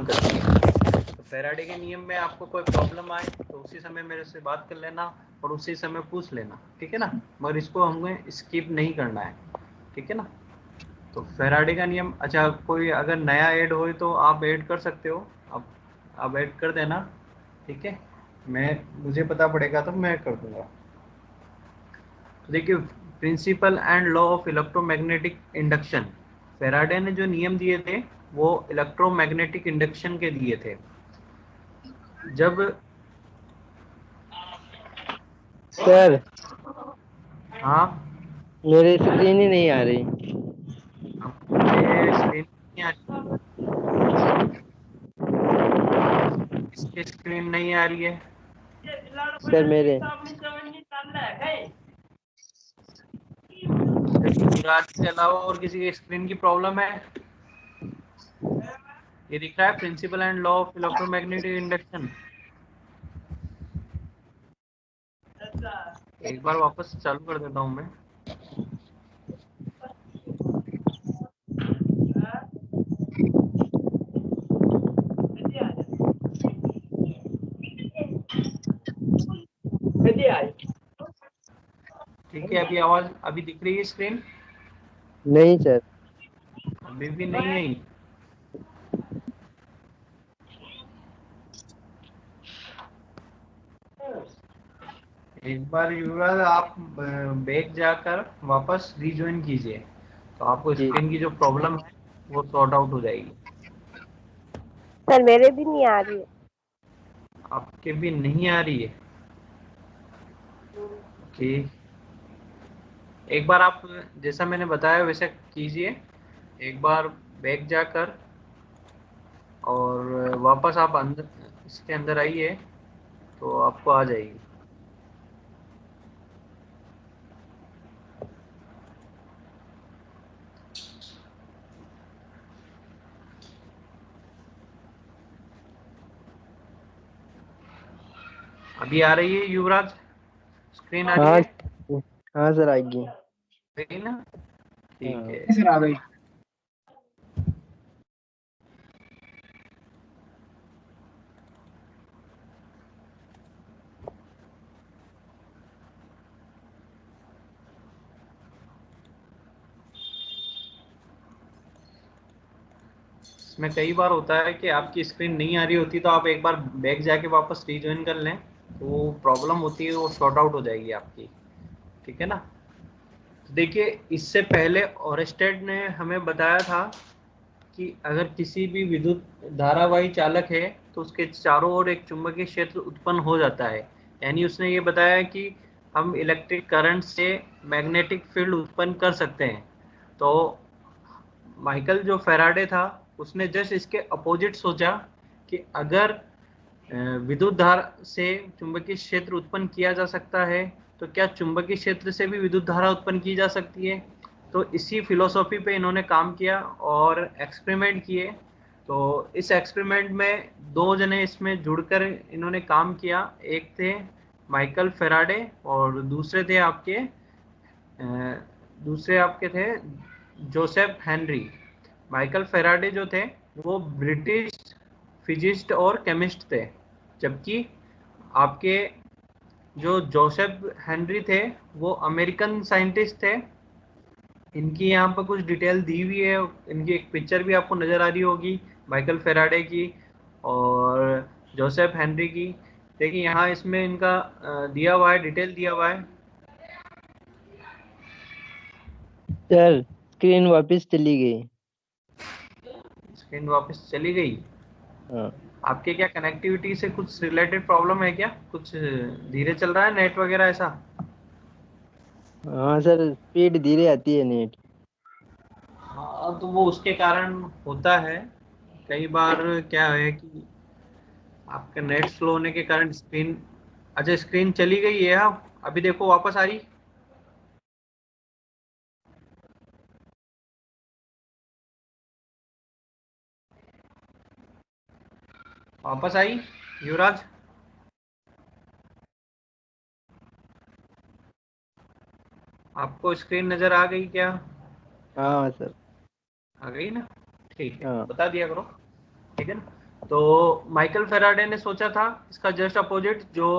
काम करती है। तो फैराडे के नियम में आपको कोई प्रॉब्लम आए तो उसी समय मेरे से बात कर लेना और उसी समय पूछ लेना, ठीक है ना। मगर इसको हमें स्किप नहीं करना है, ठीक है ना। तो फैराडे का नियम, अच्छा कोई अगर नया ऐड हो तो आप ऐड कर सकते हो, आप ऐड कर देना, ठीक है। मुझे पता पड़ेगा तो मैं कर दूंगा। तो देखिए, principle and law of electromagnetic induction, Faraday ने जो नियम दिए थे वो इलेक्ट्रोमैग्नेटिक इंडक्शन के दिए थे। जब सर हाँ, मेरी स्क्रीन ही नहीं आ रही। आपके स्क्रीन नहीं आ रही, इसकी स्क्रीन नहीं आ रही है सर मेरे युवराज के अलावा और किसी की स्क्रीन की प्रॉब्लम है? ये दिख रहा है principle and law of electromagnetic induction. एक बार वापस चालू कर देता हूँ मैं। ठीक है, अभी आवाज अभी दिख रही है स्क्रीन? नहीं सर। अभी भी नहीं आई? एक बार युवराज आप बैक जाकर वापस रीज्वाइन कीजिए, तो आपको जी स्क्रीन की जो प्रॉब्लम है वो सॉर्ट आउट हो जाएगी। सर मेरे भी नहीं आ रही है। आपके भी नहीं आ रही है? ओके, एक बार आप जैसा मैंने बताया वैसा कीजिए। एक बार बैक जाकर और वापस आप अंदर, इसके अंदर आइए तो आपको आ जाएगी। अभी आ रही है युवराज? स्क्रीन आ रही हाँ। है? हाँ सर आएगी। सही ना? ठीक हाँ है। सर आ गई। इसमें कई बार होता है कि आपकी स्क्रीन नहीं आ रही होती, तो आप एक बार बैक जाके वापस रीज्वाइन कर लें, तो वो प्रॉब्लम होती है वो सॉर्ट आउट हो जाएगी आपकी, ठीक है ना। तो देखिए, इससे पहले ओरेस्टेड ने हमें बताया था कि अगर किसी भी विद्युत धारावाही चालक है तो उसके चारों ओर एक चुंबकीय क्षेत्र उत्पन्न हो जाता है। यानी उसने ये बताया कि हम इलेक्ट्रिक करंट से मैग्नेटिक फील्ड उत्पन्न कर सकते हैं। तो माइकल जो फैराडे था उसने जस्ट इसके अपोजिट सोचा कि अगर विद्युत धारा से चुंबकीय क्षेत्र उत्पन्न किया जा सकता है तो क्या चुंबकीय क्षेत्र से भी विद्युत धारा उत्पन्न की जा सकती है। तो इसी फिलोसॉफी पे इन्होंने काम किया और एक्सपेरिमेंट किए। तो इस एक्सपेरिमेंट में दो जने इसमें जुड़कर इन्होंने काम किया, एक थे माइकल फैराडे और दूसरे आपके थे जोसेफ हेनरी। माइकल फैराडे जो थे वो ब्रिटिश फिजिस्ट और केमिस्ट थे, जबकि आपके जो जोसेफ हेनरी थे वो अमेरिकन साइंटिस्ट थे। इनकी यहाँ पर कुछ डिटेल दी हुई है, इनकी एक पिक्चर भी आपको नज़र आ रही होगी माइकल फैराडे की और जोसेफ हेनरी की। देखिए यहाँ इसमें इनका दिया हुआ है, डिटेल दिया हुआ है। सर स्क्रीन वापस चली गई। स्क्रीन वापस चली गई? हाँ। आपके क्या कनेक्टिविटी से कुछ रिलेटेड प्रॉब्लम है क्या? कुछ धीरे चल रहा है नेट वगैरह ऐसा? हाँ सर स्पीड धीरे आती है नेट। हाँ, तो वो उसके कारण होता है। कई बार क्या है कि आपका नेट स्लो होने के कारण स्क्रीन, अच्छा स्क्रीन चली गई है। हाँ, अभी देखो वापस आ रही? वापस आई युवराज? आपको स्क्रीन नजर आ गई क्या? हाँ सर। आ गई ना? ठीक है, हाँ। बता दिया करो, ठीक है ना। तो माइकल फेराडे ने सोचा था इसका जस्ट अपोजिट जो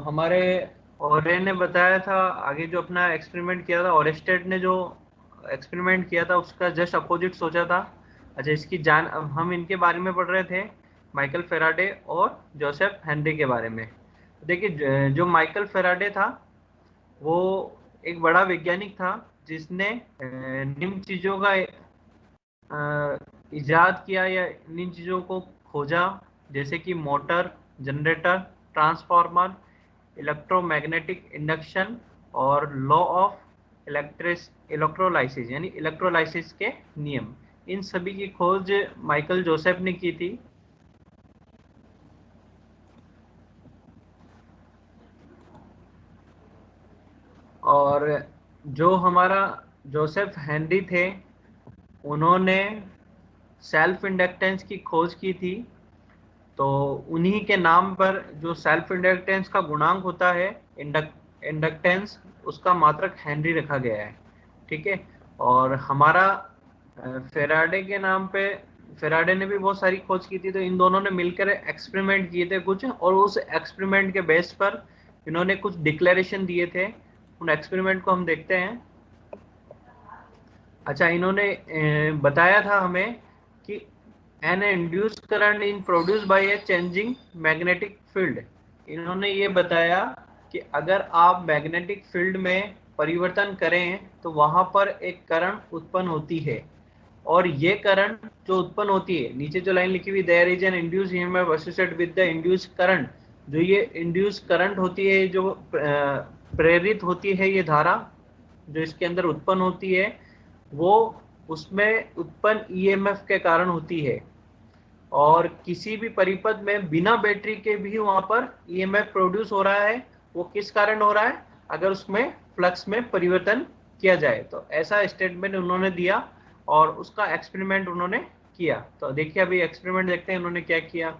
हमारे ओरे ने बताया था, आगे जो अपना एक्सपेरिमेंट किया था, ओरेस्टेड ने जो एक्सपेरिमेंट किया था उसका जस्ट अपोजिट सोचा था। अच्छा, इसकी जान अब हम इनके बारे में पढ़ रहे थे, माइकल फेराडे और जोसेफ हेनरी के बारे में। देखिए, जो माइकल फेराडे था वो एक बड़ा वैज्ञानिक था जिसने निम्न चीजों का इजाद किया या इन चीज़ों को खोजा, जैसे कि motor, generator, transformer, electromagnetic induction और लॉ ऑफ इलेक्ट्रोलाइसिस यानी इलेक्ट्रोलाइसिस के नियम। इन सभी की खोज माइकल जोसेफ ने की थी। और जो हमारा जोसेफ हेनरी थे उन्होंने सेल्फ इंडक्टेंस की खोज की थी। तो उन्हीं के नाम पर जो सेल्फ इंडक्टेंस का गुणांक होता है, इंडक्टेंस, उसका मात्रक हेनरी रखा गया है। ठीक है। और हमारा फेराडे के नाम पे, फेराडे ने भी बहुत सारी खोज की थी, तो इन दोनों ने मिलकर एक्सपेरिमेंट किए थे कुछ, और उस एक्सपेरिमेंट के बेस पर इन्होंने कुछ डिक्लेरेशन दिए थे। उन एक्सपेरिमेंट को हम देखते हैं। अच्छा, इन्होंने बताया था हमें कि an induced current in produce by a changing magnetic field. इन्होंने ये बताया कि अगर आप मैग्नेटिक फील्ड में परिवर्तन करें तो वहां पर एक करंट उत्पन्न होती है, और ये करंट जो उत्पन्न होती है, नीचे जो लाइन लिखी हुई there is an induced EMF associated with the induced current, जो ये इंड्यूस्ड करंट होती है, जो प्रेरित होती है, ये धारा जो इसके अंदर उत्पन्न होती है वो उसमें उत्पन्न ईएमएफ के कारण होती है। और किसी भी परिपथ में बिना बैटरी के भी वहां पर ईएमएफ प्रोड्यूस हो रहा है। वो किस कारण हो रहा है? अगर उसमें फ्लक्स में परिवर्तन किया जाए। तो ऐसा स्टेटमेंट उन्होंने दिया और उसका एक्सपेरिमेंट उन्होंने किया। तो देखिए, अभी एक्सपेरिमेंट देखते हैं उन्होंने क्या किया।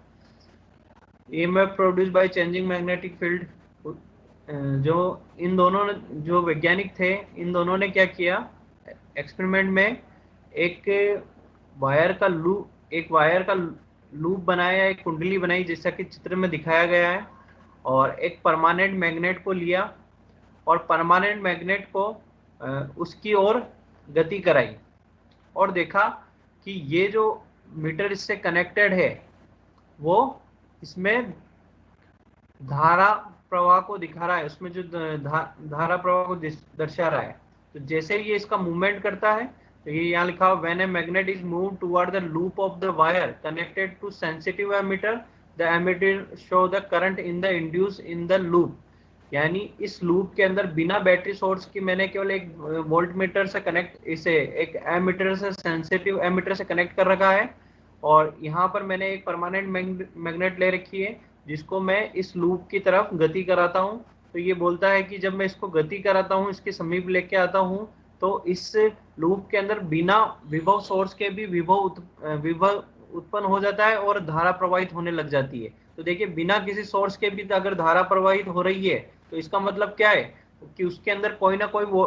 EMF produce by changing magnetic field. जो इन दोनों जो वैज्ञानिक थे, इन दोनों ने क्या किया एक्सपेरिमेंट में, एक वायर का लूप बनाया, एक कुंडली बनाई जैसा कि चित्र में दिखाया गया है, और एक परमानेंट मैग्नेट को लिया और परमानेंट मैग्नेट को उसकी ओर गति कराई, और देखा कि ये जो मीटर इससे कनेक्टेड है वो इसमें धारा प्रवाह को दिखा रहा है, उसमें जो धारा प्रवाह को दर्शा रहा है। तो जैसे ये इसका मूवमेंट करता है, तो ये यहाँ लिखा हुआ, when a magnet is move toward the loop of the wire connected to sensitive ammeter, the ammeter show the current in the induce in the loop. यानी इस लूप के अंदर बिना बैटरी सोर्स की मैंने केवल एक वोल्ट मीटर से कनेक्ट, इसे एक एमीटर से, सेंसिटिव एमीटर से कनेक्ट कर रखा है, और यहाँ पर मैंने एक परमानेंट मैग्नेट ले रखी है जिसको मैं इस लूप की तरफ गति कराता हूँ। तो ये बोलता है कि जब मैं इसको गति कराता हूँ, इसके समीप लेके आता हूँ, तो इस लूप के अंदर बिना विभव सोर्स के भी विभव उत्पन्न हो जाता है और धारा प्रवाहित होने लग जाती है। तो देखिए, बिना किसी सोर्स के भी अगर धारा प्रवाहित हो रही है तो इसका मतलब क्या है कि उसके अंदर कोई ना कोई वो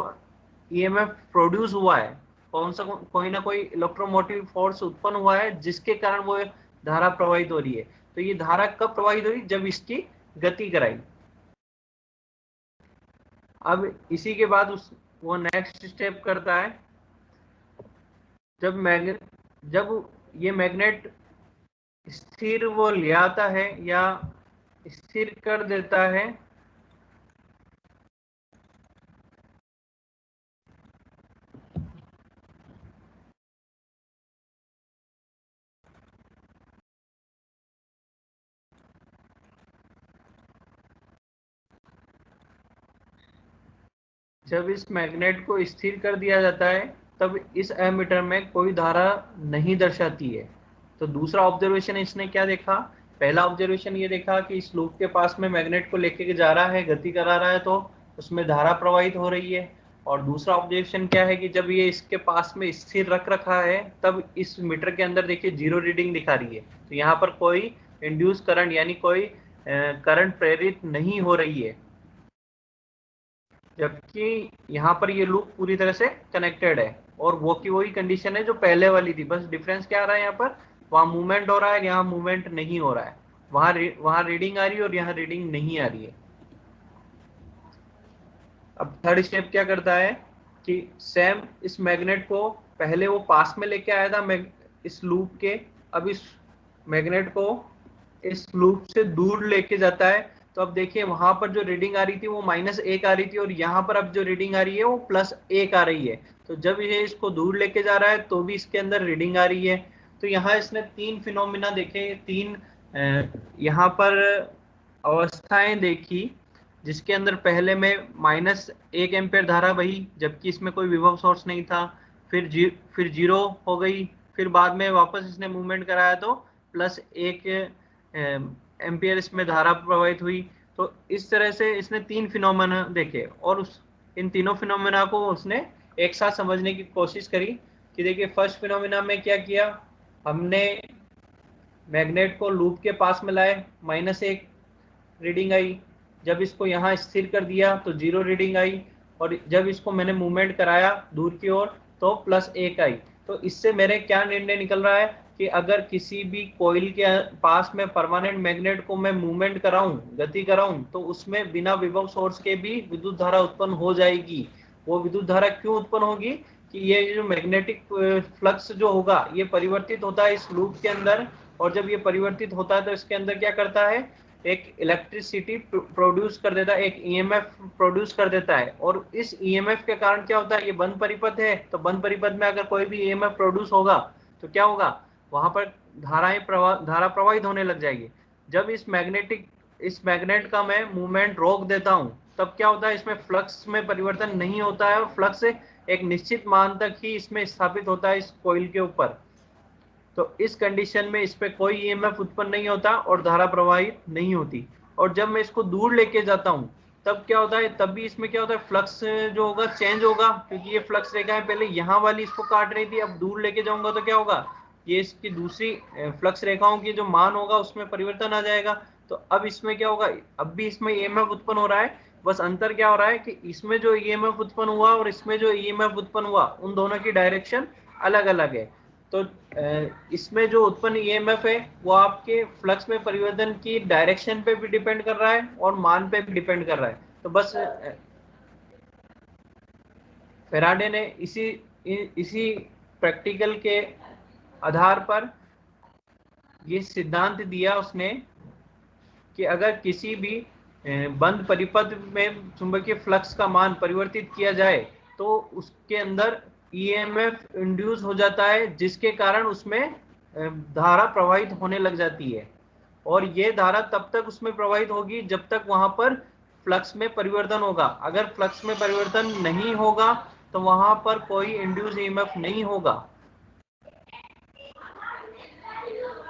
ईएमएफ प्रोड्यूस हुआ है, कोई ना कोई इलेक्ट्रोमोटिव फोर्स उत्पन्न हुआ है जिसके कारण वो धारा प्रवाहित हो रही है। तो ये धारा कब प्रवाहित हो रही? जब इसकी गति कराई। अब इसी के बाद वो नेक्स्ट स्टेप करता है, जब ये मैग्नेट स्थिर वो ले आता है या स्थिर कर देता है, जब इस मैग्नेट को स्थिर कर दिया जाता है तब इस एमीटर में कोई धारा नहीं दर्शाती है। तो दूसरा ऑब्जर्वेशन इसने क्या देखा? पहला ऑब्जर्वेशन ये देखा कि इस लूप के पास में मैग्नेट को लेके जा रहा है, गति करा रहा है, तो उसमें धारा प्रवाहित हो रही है। और दूसरा ऑब्जर्वेशन क्या है कि जब ये इसके पास में स्थिर रख रखा है तब इस मीटर के अंदर देखिए 0 रीडिंग दिखा रही है। तो यहाँ पर कोई इंड्यूस करंट यानी कोई करंट प्रेरित नहीं हो रही है, जबकि यहाँ पर ये लूप पूरी तरह से कनेक्टेड है। और वो की वही कंडीशन है जो पहले वाली थी, बस डिफरेंस क्या आ रहा है यहाँ पर, वहां मूवमेंट हो रहा है, यहाँ मूवमेंट नहीं हो रहा है, वहां रीडिंग आ रही है और यहाँ रीडिंग नहीं आ रही है। अब थर्ड स्टेप क्या करता है कि सेम इस मैग्नेट को पहले वो पास में लेके आया था इस लूप के, अब इस मैग्नेट को इस लूप से दूर लेके जाता है। तो अब देखिए वहां पर जो रीडिंग आ रही थी वो -1 आ रही थी और यहाँ पर अब जो रीडिंग आ रही है वो +1 आ रही है। तो जब ये इसको दूर लेके जा रहा है तो भी इसके अंदर रीडिंग आ रही है। तो यहाँ इसने 3 फिनोमिना देखे, 3 यहाँ पर अवस्थाएं देखी, जिसके अंदर पहले में -1 एम्पेयर धारा बही जबकि इसमें कोई विभव सोर्स नहीं था, फिर 0 हो गई, फिर बाद में वापस इसने मूवमेंट कराया तो +1 एम्पियर इसमें धारा प्रवाहित हुई। तो इस तरह से इसने 3 फिनोमेना देखे और इन तीनों फिनोमेना को उसने एक साथ समझने की कोशिश करी। कि देखिए फर्स्ट फिनोमेना में क्या किया, हमने मैग्नेट को लूप के पास में लाए, -1 रीडिंग आई, जब इसको यहाँ स्थिर कर दिया तो 0 रीडिंग आई, और जब इसको मैंने मूवमेंट कराया दूर की ओर तो +1 आई। तो इससे मेरे क्या निर्णय निकल रहा है कि अगर किसी भी कॉइल के पास में परमानेंट मैग्नेट को मैं मूवमेंट कराऊं, गति कराऊं, तो उसमें बिना विभव सोर्स के भी विद्युत धारा उत्पन्न हो जाएगी। वो विद्युत धारा क्यों उत्पन्न होगी कि ये जो मैग्नेटिक फ्लक्स जो होगा ये परिवर्तित होता है इस लूप के अंदर, और जब ये परिवर्तित होता है तो इसके अंदर क्या करता है, एक इलेक्ट्रिसिटी प्रोड्यूस कर देता है, एक ईएमएफ प्रोड्यूस कर देता है। और इस ईएमएफ के कारण क्या होता है, ये बंद परिपथ है, तो बंद परिपथ में अगर कोई भी ईएमएफ प्रोड्यूस होगा तो क्या होगा, वहां पर धारा प्रवाहित होने लग जाएगी। जब इस मैग्नेट का मैं मूवमेंट रोक देता हूं तब क्या होता है, इसमें फ्लक्स में परिवर्तन नहीं होता है और फ्लक्स एक निश्चित मान तक ही इसमें स्थापित होता है इस कॉइल के ऊपर। तो इस कंडीशन में इस पे कोई ईएमएफ उत्पन्न नहीं होता और धारा प्रवाहित नहीं होती। और जब मैं इसको दूर लेके जाता हूं तब क्या होता है, तब भी इसमें क्या होता है, फ्लक्स जो होगा चेंज होगा, क्योंकि ये फ्लक्स रेखाएं पहले यहाँ वाली इसको काट रही थी, अब दूर लेके जाऊंगा तो क्या होगा, ये इसकी दूसरी फ्लक्स रेखाओं की जो मान होगा उसमें परिवर्तन आ जाएगा। तो अब इसमें क्या होगा, अब भी इसमें ईएमएफ उत्पन्न हो रहा है, बस अंतर क्या हो रहा है कि इसमें जो ईएमएफ उत्पन्न हुआ और इसमें जो ईएमएफ उत्पन्न हुआ उन दोनों की डायरेक्शन अलग अलग है। तो इसमें जो उत्पन्न ईएमएफ है वो आपके फ्लक्स में परिवर्तन की डायरेक्शन पे भी डिपेंड कर रहा है और मान पे भी डिपेंड कर रहा है। तो बस फेराडे ने इसी प्रैक्टिकल के आधार पर ये सिद्धांत दिया उसने कि अगर किसी भी बंद परिपथ में चुंबकीय फ्लक्स का मान परिवर्तित किया जाए तो उसके अंदर ईएमएफ इंड्यूस हो जाता है, जिसके कारण उसमें धारा प्रवाहित होने लग जाती है। और ये धारा तब तक उसमें प्रवाहित होगी जब तक वहां पर फ्लक्स में परिवर्तन होगा। अगर फ्लक्स में परिवर्तन नहीं होगा तो वहां पर कोई इंड्यूस ईएमएफ नहीं होगा।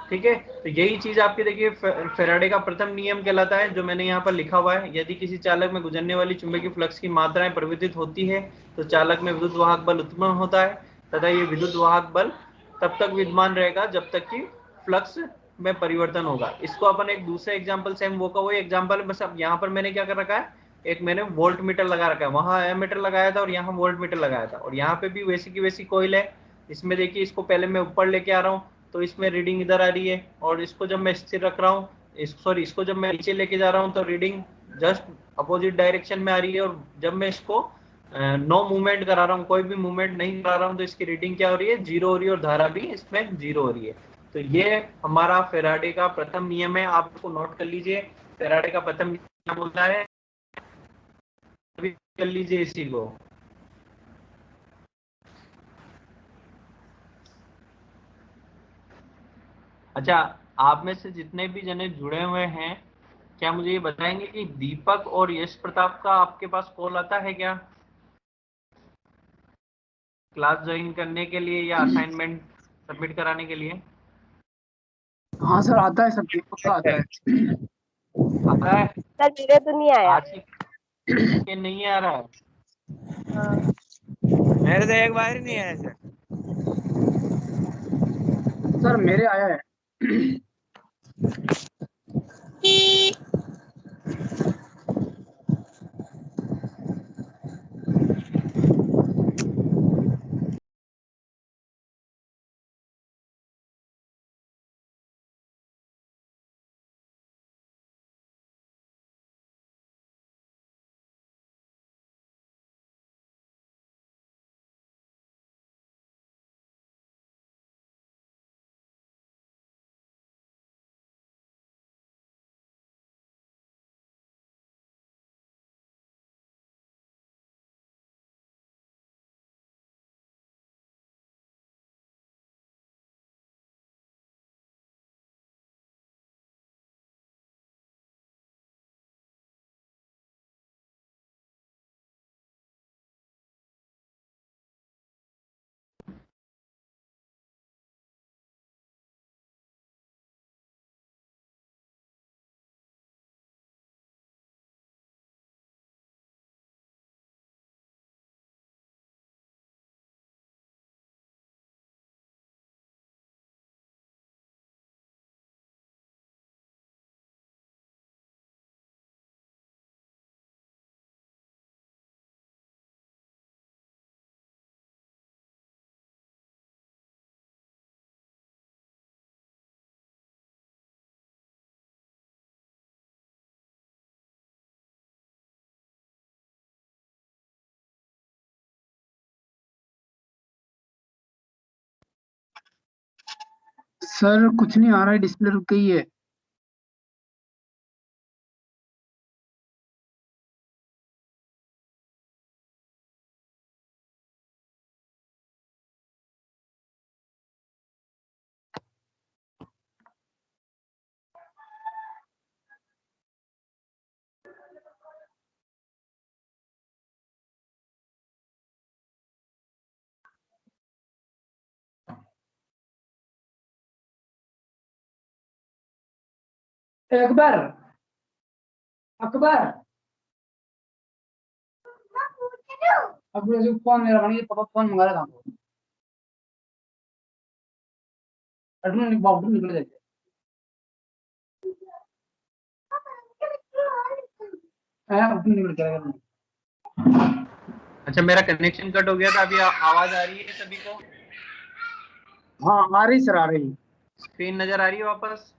ठीक है, तो यही चीज आपकी देखिए फेराडे का प्रथम नियम कहलाता है, जो मैंने यहाँ पर लिखा हुआ है। यदि किसी चालक में गुजरने वाली चुंबकीय फ्लक्स की मात्राएं परिवर्तित होती है तो चालक में विद्युत वाहक बल उत्पन्न होता है, तथा ये विद्युत वाहक बल तब तक विद्यमान रहेगा जब तक कि फ्लक्स में परिवर्तन होगा। इसको अपन एक दूसरे एग्जाम्पल सेम वो का वही एग्जाम्पल, बस अब यहाँ पर मैंने क्या कर रखा है, एक मैंने वोल्ट मीटर लगा रखा है, वहां एमीटर लगाया था और यहाँ वोल्ट मीटर लगाया था, और यहाँ पे भी वैसी की वैसी कोयल है। इसमें देखिए इसको पहले मैं ऊपर लेके आ रहा हूँ तो इसमें रीडिंग इधर आ रही है, और इसको जब मैं स्थिर रख रहा हूँ, इसको जब मैं नीचे लेके जा रहा हूँ तो रीडिंग जस्ट अपोजिट डायरेक्शन में आ रही है। और जब मैं इसको नो मूवमेंट करा रहा हूँ, कोई भी मूवमेंट नहीं करा रहा हूँ, तो इसकी रीडिंग क्या हो रही है, 0 हो रही है, और धारा भी इसमें 0 हो रही है। तो ये हमारा फेराडे का प्रथम नियम है, आप इसको नोट कर लीजिए। फेराडे का प्रथम नियम होता है, कर लीजिए इसी को। अच्छा, आप में से जितने भी जने जुड़े हुए हैं, क्या मुझे ये बताएंगे कि दीपक और यश प्रताप का आपके पास कॉल आता है क्या, क्लास ज्वाइन करने के लिए या असाइनमेंट सबमिट कराने के लिए? हाँ सर, आता है सर, दीपक का आता है। आता है सर मेरे तो नहीं आया। आज के नहीं आ रहा है। हाँ। मेरे तो एक बार ही नहीं आया सर। सर मेरे आया है। सर कुछ नहीं आ रहा है, डिस्प्ले रुक गई है। अकबर, अकबर, अकबर जो फोन मेरा बनी, पापा फोन मंगा रहा था। अडमिन बाबू निकल जाते। अडमिन निकल जाएगा। अच्छा, मेरा कनेक्शन कट हो गया था, अभी आवाज आ रही है सभी को? हाँ आ रही सर, आ रही। स्क्रीन नजर आ रही है वापस?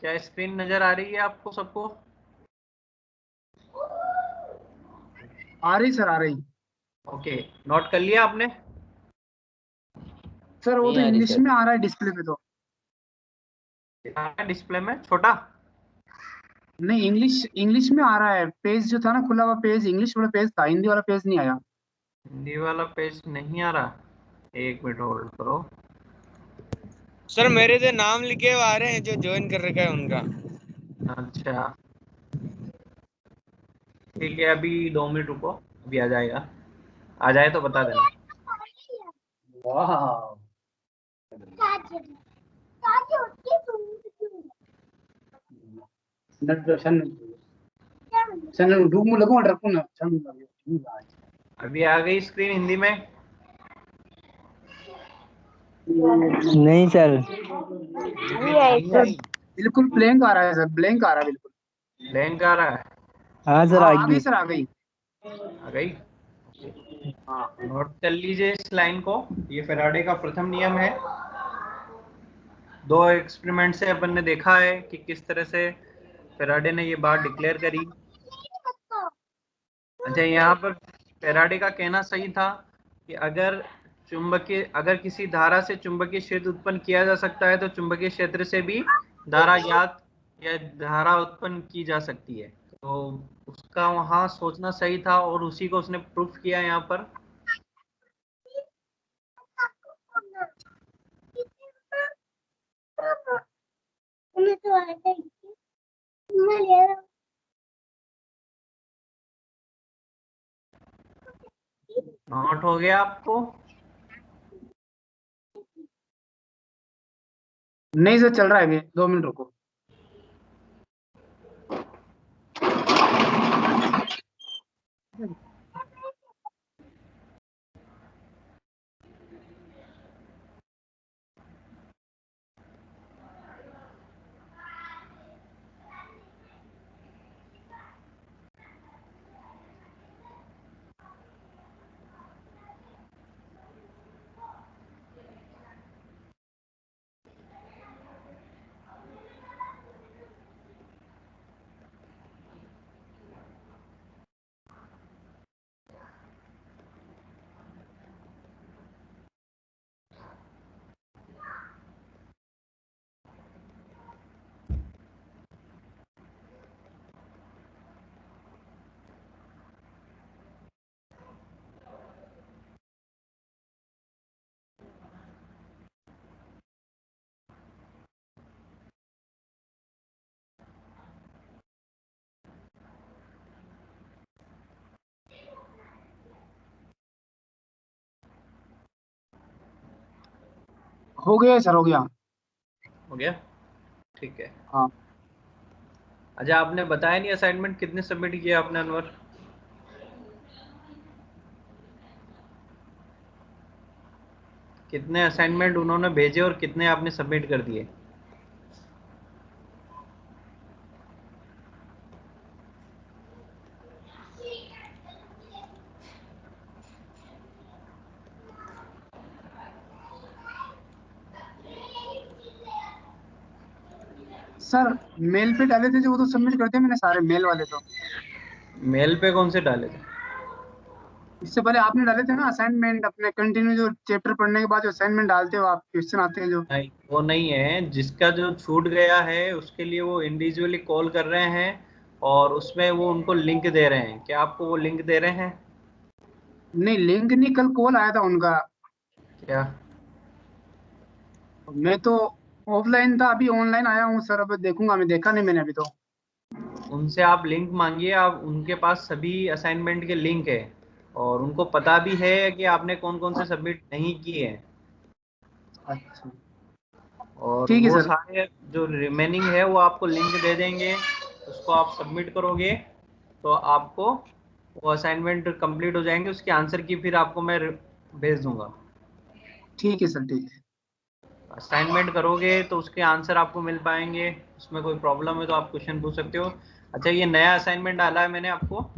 क्या स्क्रीन नजर आ रही है आपको सबको? आ रही सर, आ रही। ओके, नोट कर लिया आपने? सर वो नहीं तो आ रही इंग्लिश सर। में आ रहा है डिस्प्ले पे तो। डिस्प्ले में छोटा? नहीं, इंग्लिश इंग्लिश में आ रहा है। पेज जो था ना खुला हुआ पेज, इंग्लिश वाला पेज था, हिंदी वाला पेज नहीं आया। हिंदी वाला पेज नहीं आ रहा? एक मिनट होल्ड करो। सर मेरे से नाम लिखे हुए आ रहे हैं, जो ज्वाइन कर रखा है उनका। अच्छा ठीक है, अभी 2 मिनट रुको, अभी आ जाएगा। आ जाए तो बता देना। वाह, सन सन डूब में लगूंगा, डरकू ना सन। अभी आ गई स्क्रीन हिंदी में? नहीं सर। नहीं आई नहीं सर। आई? बिल्कुल ब्लैंक आ रहा है सर, ब्लैंक आ रहा है बिल्कुल। ब्लैंक आ रहा है? हाँ सर हाँ आ आ गई। गई सर, आ गई। आ गई? नोट कर लीजिए इस लाइन को। ये फैराडे का प्रथम नियम है। दो एक्सपेरिमेंट से अपन ने देखा है कि किस तरह से फैराडे ने ये बात डिक्लेयर करी। अच्छा, यहाँ पर फैराडे का कहना सही था कि अगर किसी धारा से चुंबकीय क्षेत्र उत्पन्न किया जा सकता है तो चुंबकीय क्षेत्र से भी धारा ज्ञात या धारा उत्पन्न की जा सकती है। तो उसका वहां सोचना सही था और उसी को उसने प्रूफ किया यहाँ पर। नोट हो गया आपको? नहीं सर, चल रहा है अभी, 2 मिनट रुको। हो गया सर, हो गया। हो गया? ठीक है। हाँ अच्छा, आपने बताया नहीं असाइनमेंट कितने सबमिट किए आपने अनवर? कितने असाइनमेंट उन्होंने भेजे और कितने आपने सबमिट कर दिए? सर, मेल पे डाले थे जो, वो तो सबमिट करते हैं मैंने सारे मेल वाले तो। मेल पे कौन से डाले थे? इससे पहले आपने डाले थे ना असाइनमेंट अपने कंटिन्यू, जो चैप्टर पढ़ने के बाद जो असाइनमेंट डालते हो आप, क्वेश्चन आते हैं जो। नहीं, वो नहीं है। जिसका जो छूट गया है उसके लिए वो इंडिविजुअली कॉल कर रहे हैं और उसमें वो उनको लिंक दे रहे हैं। क्या आपको वो लिंक दे रहे हैं? नहीं लिंक नहीं, कल कॉल आया था उनका। क्या? मैं तो ऑफलाइन था, अभी ऑनलाइन आया हूँ सर, अब देखूंगा, मैं देखा नहीं मैंने अभी तो। उनसे आप लिंक मांगिए। आप उनके पास सभी असाइनमेंट के लिंक है और उनको पता भी है कि आपने कौन कौन से सबमिट नहीं किए हैं। अच्छा और ठीक है वो सर। सारे जो रिमेनिंग है वो आपको लिंक दे देंगे। उसको आप सबमिट करोगे तो आपको वो असाइनमेंट कंप्लीट हो जाएंगे। उसके आंसर की फिर आपको मैं भेज दूंगा। ठीक है सर, ठीक है। असाइनमेंट करोगे तो उसके आंसर आपको मिल पाएंगे। उसमें कोई प्रॉब्लम है तो आप क्वेश्चन पूछ सकते हो। अच्छा, ये नया असाइनमेंट डाला है मैंने आपको।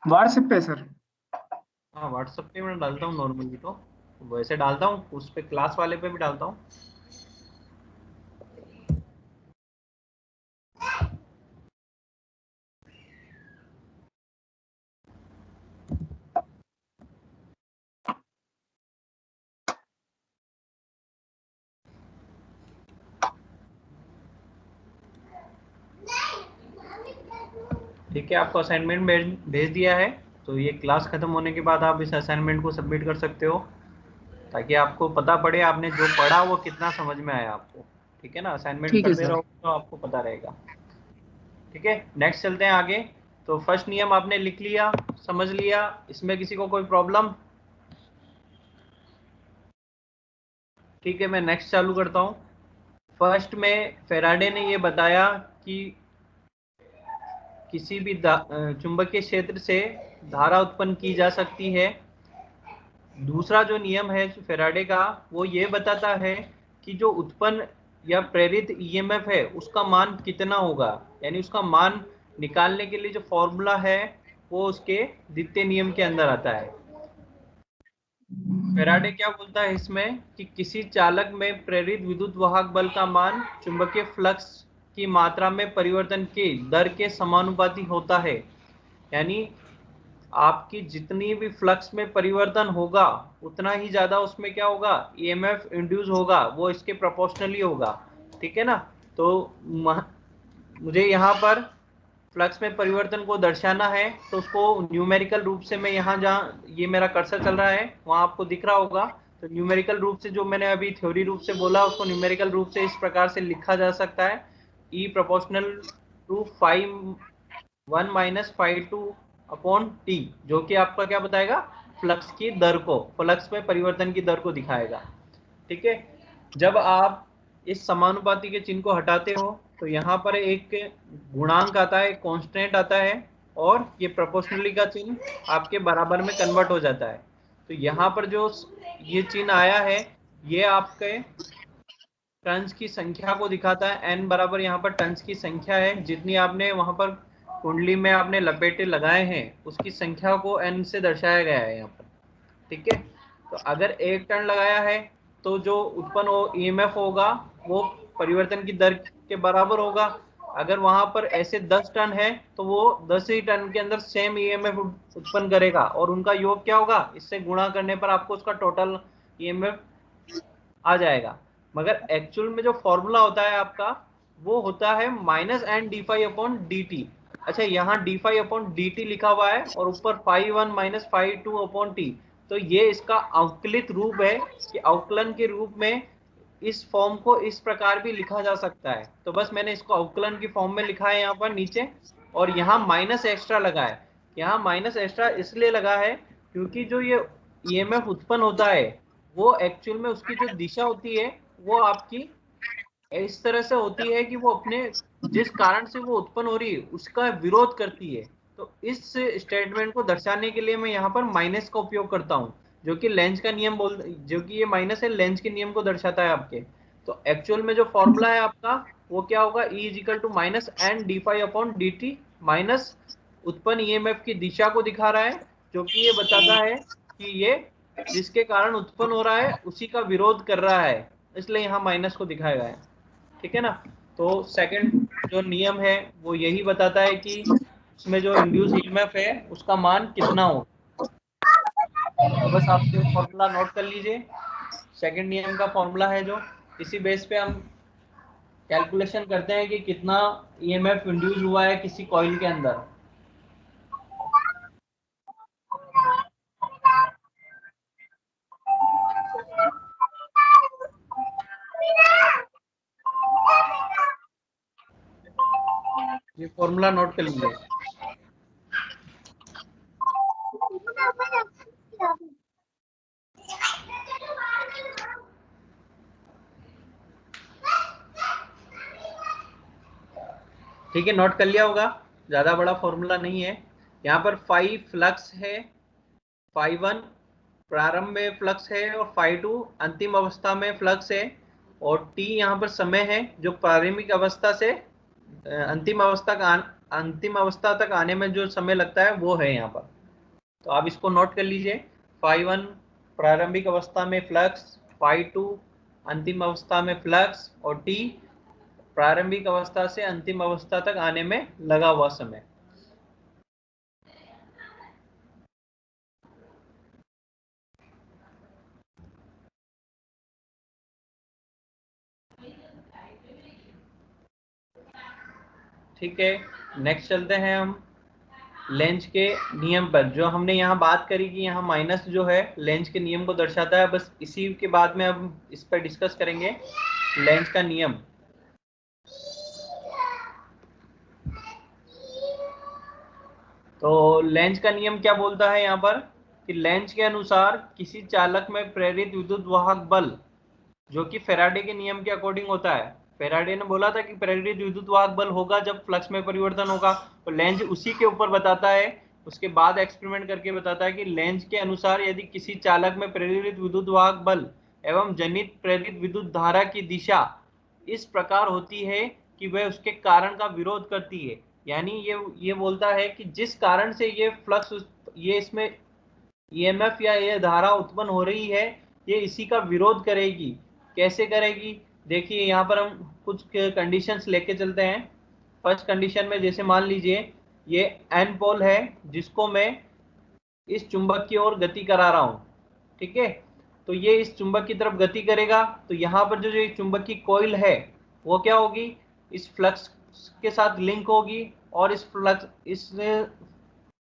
व्हाट्सएप पे सर? हाँ, व्हाट्सएप पे मैं डालता हूँ नॉर्मली, तो वैसे डालता हूँ उस पे, क्लास वाले पे भी डालता हूँ। ठीक है, आपको असाइनमेंट भेज दिया है। तो ये क्लास खत्म होने के बाद आप इस असाइनमेंट को सबमिट कर सकते हो, ताकि आपको पता पड़े आपने जो पढ़ा वो कितना समझ में आया आपको। ठीक है ना? असाइनमेंट ठीक है करते सर। रहो तो आपको पता रहेगा। ठीक है, नेक्स्ट चलते हैं आगे। तो फर्स्ट नियम आपने लिख लिया, समझ लिया। इसमें किसी को कोई प्रॉब्लम? ठीक है, मैं नेक्स्ट चालू करता हूँ। फर्स्ट में फेराडे ने ये बताया कि किसी भी चुंबकीय क्षेत्र से धारा उत्पन्न की जा सकती है। दूसरा जो नियम है फेराडे का, वो ये बताता है कि जो उत्पन्न या प्रेरित ईएमएफ है उसका मान कितना होगा। यानी उसका मान निकालने के लिए जो फॉर्मूला है वो उसके द्वितीय नियम के अंदर आता है। फेराडे क्या बोलता है इसमें कि किसी चालक में प्रेरित विद्युत वाहक बल का मान चुंबकीय फ्लक्स की मात्रा में परिवर्तन की दर के समानुपाती होता है। यानी आपकी जितनी भी फ्लक्स में परिवर्तन होगा उतना ही ज्यादा उसमें क्या होगा, ईएमएफ इंड्यूस होगा, वो इसके प्रोपोर्शनली होगा। ठीक है ना? तो मुझे यहाँ पर फ्लक्स में परिवर्तन को दर्शाना है, तो उसको न्यूमेरिकल रूप से मैं यहाँ जहाँ ये मेरा कर्सर चल रहा है वहाँ आपको दिख रहा होगा। तो न्यूमेरिकल रूप से जो मैंने अभी थ्योरी रूप से बोला उसको न्यूमेरिकल रूप से इस प्रकार से लिखा जा सकता है, E proportional to 1 minus 5 upon T, जो कि आपका क्या बताएगा, फ्लक्स की दर को, फ्लक्स में परिवर्तन की दर को दिखाएगा। ठीक है? जब आप इस समानुपाती के चिन्ह को हटाते हो तो यहाँ पर एक गुणांक आता है, कांस्टेंट आता है, और ये प्रोपोर्शनली का चिन्ह आपके बराबर में कन्वर्ट हो जाता है। तो यहाँ पर जो ये चिन्ह आया है ये आपके टर्न्स की संख्या को दिखाता है। n बराबर यहाँ पर टर्न्स की संख्या है, जितनी आपने वहां पर कुंडली में आपने लपेटे लगाए हैं उसकी संख्या को n से दर्शाया गया है यहाँ पर। ठीक है? तो अगर 1 टर्न लगाया है तो जो उत्पन्न हो ईएमएफ होगा वो परिवर्तन की दर के बराबर होगा। अगर वहां पर ऐसे 10 टन है तो वो 10 ही टन के अंदर सेम ईएमएफ उत्पन्न करेगा और उनका योग क्या होगा, इससे गुणा करने पर आपको उसका टोटल ईएमएफ आ जाएगा। मगर एक्चुअल में जो फॉर्मूला होता है आपका वो होता है minus N D five upon D T. अच्छा, यहाँ D five upon D T लिखा हुआ है और ऊपर 5 1 माइनस 5 2 अपॉन टी। तो ये इसका अवकलित रूप है कि अवकलन के रूप में इस फॉर्म को इस प्रकार भी लिखा जा सकता है। तो बस मैंने इसको अवकलन की फॉर्म में लिखा है यहाँ पर नीचे, और यहाँ माइनस एक्स्ट्रा लगा है। यहाँ माइनस एक्स्ट्रा इसलिए लगा है क्योंकि जो ये ईएमएफ उत्पन्न होता है वो एक्चुअल में उसकी जो दिशा होती है वो आपकी इस तरह से होती है कि वो अपने जिस कारण से वो उत्पन्न हो रही है उसका विरोध करती है। तो इस स्टेटमेंट को दर्शाने के लिए मैं यहाँ पर माइनस का उपयोग करता हूँ, जो कि लेंज का नियम जो कि ये माइनस है लेंज के नियम को दर्शाता है आपके। तो एक्चुअल में जो फॉर्मूला है आपका वो क्या होगा, E is equal to minus N D five upon D T, minus उत्पन्न ईएमएफ की दिशा को दिखा रहा है, जो कि ये बताता है कि ये जिसके कारण उत्पन्न हो रहा है उसी का विरोध कर रहा है, इसलिए यहाँ माइनस को दिखाया गया है। ठीक है ना। तो सेकंड जो नियम है वो यही बताता है कि उसमें जो इंड्यूस ईएमएफ है उसका मान कितना हो। तो बस आप ये फॉर्मूला नोट कर लीजिए, सेकंड नियम का फॉर्मूला है जो, इसी बेस पे हम कैलकुलेशन करते हैं कि कितना ईएमएफ इंड्यूस हुआ है किसी कॉइल के अंदर। ये फॉर्मूला नोट कर लीजिए। ठीक है, नोट कर लिया होगा, ज्यादा बड़ा फॉर्मूला नहीं है। यहाँ पर फाई फ्लक्स है, फाई 1 प्रारंभ में फ्लक्स है और फाई 2 अंतिम अवस्था में फ्लक्स है, और टी यहाँ पर समय है जो प्रारंभिक अवस्था से अंतिम अवस्था तक आने में जो समय लगता है वो है यहाँ पर। तो आप इसको नोट कर लीजिए, फाई 1 प्रारंभिक अवस्था में फ्लक्स, फाई 2 अंतिम अवस्था में फ्लक्स, और टी प्रारंभिक अवस्था से अंतिम अवस्था तक आने में लगा हुआ समय। ठीक है, नेक्स्ट चलते हैं हम लेंज के नियम पर। जो हमने यहाँ बात करी कि यहाँ माइनस जो है लेंज के नियम को दर्शाता है, बस इसी के बाद में हम इस पर डिस्कस करेंगे लेंज का नियम। तो लेंज का नियम क्या बोलता है यहाँ पर कि लेंज के अनुसार किसी चालक में प्रेरित विद्युत वाहक बल, जो कि फेराडे के नियम के अकॉर्डिंग होता है। फेराडे ने बोला था कि प्रेरित विद्युत वाहक बल होगा जब फ्लक्स में परिवर्तन होगा, तो लेंज उसी के ऊपर बताता है। उसके बाद एक्सपेरिमेंट करके बताता है कि लेंज के अनुसार यदि किसी चालक में प्रेरित विद्युत वाहक बल एवं जनित प्रेरित विद्युत धारा की दिशा इस प्रकार होती है कि वह उसके कारण का विरोध करती है। यानी ये बोलता है कि जिस कारण से ये फ्लक्स, ये इसमें ईएमएफ या ये धारा उत्पन्न हो रही है, ये इसी का विरोध करेगी। कैसे करेगी, देखिए यहाँ पर हम कुछ कंडीशंस लेके चलते हैं। फर्स्ट कंडीशन में जैसे मान लीजिए ये एन पोल है जिसको मैं इस चुंबक की ओर गति करा रहा हूँ, ठीक है। तो ये इस चुंबक की तरफ गति करेगा, तो यहाँ पर जो चुंबक की कॉइल है वो क्या होगी, इस फ्लक्स के साथ लिंक होगी, और इस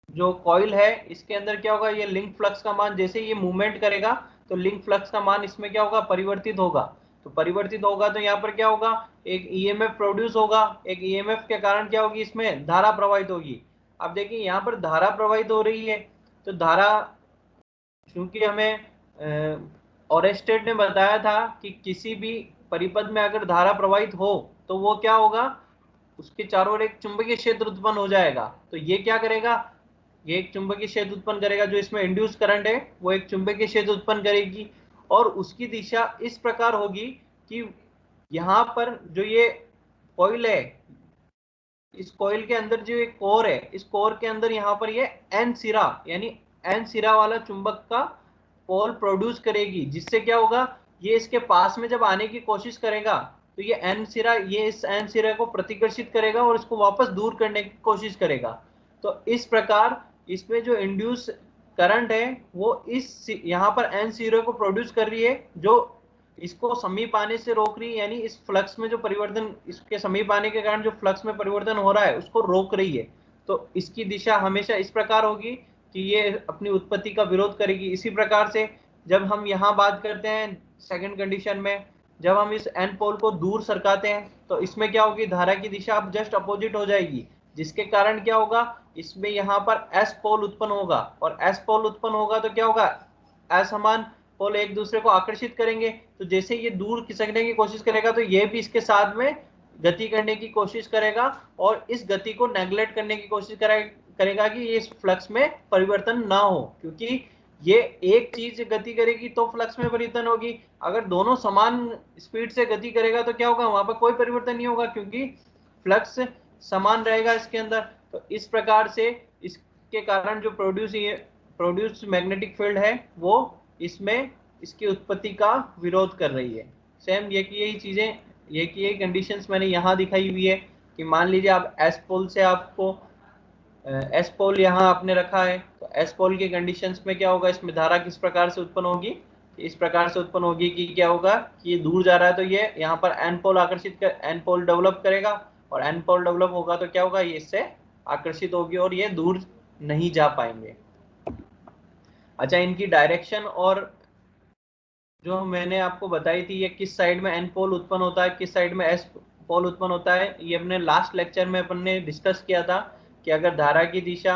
जो कॉइल है इसके अंदर क्या होगा, ये लिंक फ्लक्स का मान जैसे ये मूवमेंट करेगा तो लिंक फ्लक्स का मान इसमें क्या होगा, परिवर्तित होगा। तो परिवर्तित होगा तो यहाँ पर क्या होगा, एक ईएमएफ प्रोड्यूस होगा। एक ईएमएफ के कारण क्या होगी, इसमें धारा प्रवाहित होगी। अब देखिए यहाँ पर धारा प्रवाहित हो रही है, तो धारा, क्योंकि हमें ओरेस्टेड ने बताया था कि किसी भी परिपथ में अगर धारा प्रवाहित हो तो वो क्या होगा, उसके चारों ओर एक चुंबकीय क्षेत्र उत्पन्न हो जाएगा। तो ये क्या करेगा, ये एक चुंबकीय क्षेत्र उत्पन्न करेगा, जो इसमें इंड्यूस करंट है वो एक चुंबकीय क्षेत्र उत्पन्न करेगी, और उसकी दिशा इस प्रकार होगी कि यहाँ पर जो ये कॉइल है, इस कॉइल के अंदर जो एक कोर है, इस कोर के अंदर यहाँ पर ये एन सिरा यानी एन सिरा वाला चुंबक का पोल प्रोड्यूस करेगी, जिससे क्या होगा, ये इसके पास में जब आने की कोशिश करेगा तो ये एन सिरा, ये इस एन सिरा को प्रतिकर्षित करेगा और इसको वापस दूर करने की कोशिश करेगा। तो इस प्रकार इसमें जो इंड्यूस करंट है वो इस यहाँ पर एन सिरा को प्रोड्यूस कर रही है, जो इसको समीप आने से रोक रही है, यानी इस फ्लक्स में जो परिवर्तन, इसके समीप आने के कारण जो फ्लक्स में परिवर्तन हो रहा है उसको रोक रही है। तो इसकी दिशा हमेशा इस प्रकार होगी कि ये अपनी उत्पत्ति का विरोध करेगी। इसी प्रकार से जब हम यहाँ बात करते हैं सेकंड कंडीशन में, जब हम इस एन पोल को दूर सरकाते हैं तो इसमें क्या होगी, धारा की दिशा अब जस्ट अपोजिट हो जाएगी, जिसके कारण क्या होगा, इसमें यहाँ पर एस पोल उत्पन्न होगा, और एस पोल उत्पन्न होगा तो क्या होगा, असमान पोल एक दूसरे को आकर्षित करेंगे। तो जैसे ये दूर खिसकने की कोशिश करेगा तो ये भी इसके साथ में गति करने की कोशिश करेगा, और इस गति को नेग्लेक्ट करने की कोशिश करेगा कि ये इस फ्लक्स में परिवर्तन ना हो, क्योंकि ये एक चीज गति करेगी तो फ्लक्स में परिवर्तन होगी। अगर दोनों समान स्पीड से गति करेगा तो क्या होगा, वहां पर कोई परिवर्तन नहीं होगा, क्योंकि फ्लक्स समान रहेगा इसके अंदर। तो इस प्रकार से इसके कारण जो प्रोड्यूस मैग्नेटिक फील्ड है वो इसमें इसकी उत्पत्ति का विरोध कर रही है। सेम ये कि यही चीजें ये की ये कंडीशंस मैंने यहाँ दिखाई हुई है कि मान लीजिए आप एस पोल से आपको एस पोल यहाँ आपने रखा है, तो एस पोल के कंडीशंस में क्या होगा, इसमें धारा किस प्रकार से उत्पन्न होगी, इस प्रकार से उत्पन्न होगी कि क्या होगा कि ये दूर जा रहा है तो ये यहाँ पर एन पोल आकर्षित कर एन पोल डेवलप करेगा, और एन पोल डेवलप होगा तो क्या होगा, ये इससे आकर्षित होगी और ये दूर नहीं जा पाएंगे। अच्छा, इनकी डायरेक्शन और जो मैंने आपको बताई थी, ये किस साइड में एन पोल उत्पन्न होता है, किस साइड में एस पोल उत्पन्न होता है, ये अपने लास्ट लेक्चर में अपन ने डिस्कस किया था कि अगर धारा की दिशा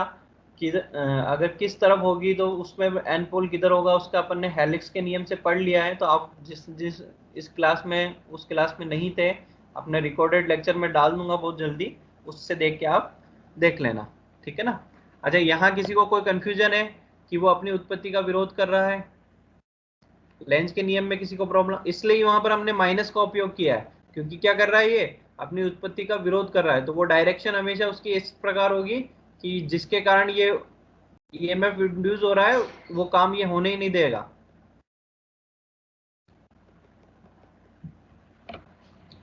अगर किस तरफ होगी तो उसमें एन पोल किधर होगा, उसका अपन ने हेलिक्स के नियम से पढ़ लिया है। तो आप जिस इस क्लास में उस क्लास में नहीं थे, अपने रिकॉर्डेड लेक्चर में डाल दूंगा बहुत जल्दी, उससे देख के आप देख लेना, ठीक है ना। अच्छा, यहाँ किसी को कोई कंफ्यूजन है कि वो अपनी उत्पत्ति का विरोध कर रहा है, लेंज के नियम में किसी को प्रॉब्लम, इसलिए वहां पर हमने माइनस का उपयोग किया है, क्योंकि क्या कर रहा है, ये अपनी उत्पत्ति का विरोध कर रहा है, तो वो डायरेक्शन हमेशा उसकी इस प्रकार होगी कि जिसके कारण ये ईएमएफ इंड्यूस हो रहा है वो काम ये होने ही नहीं देगा।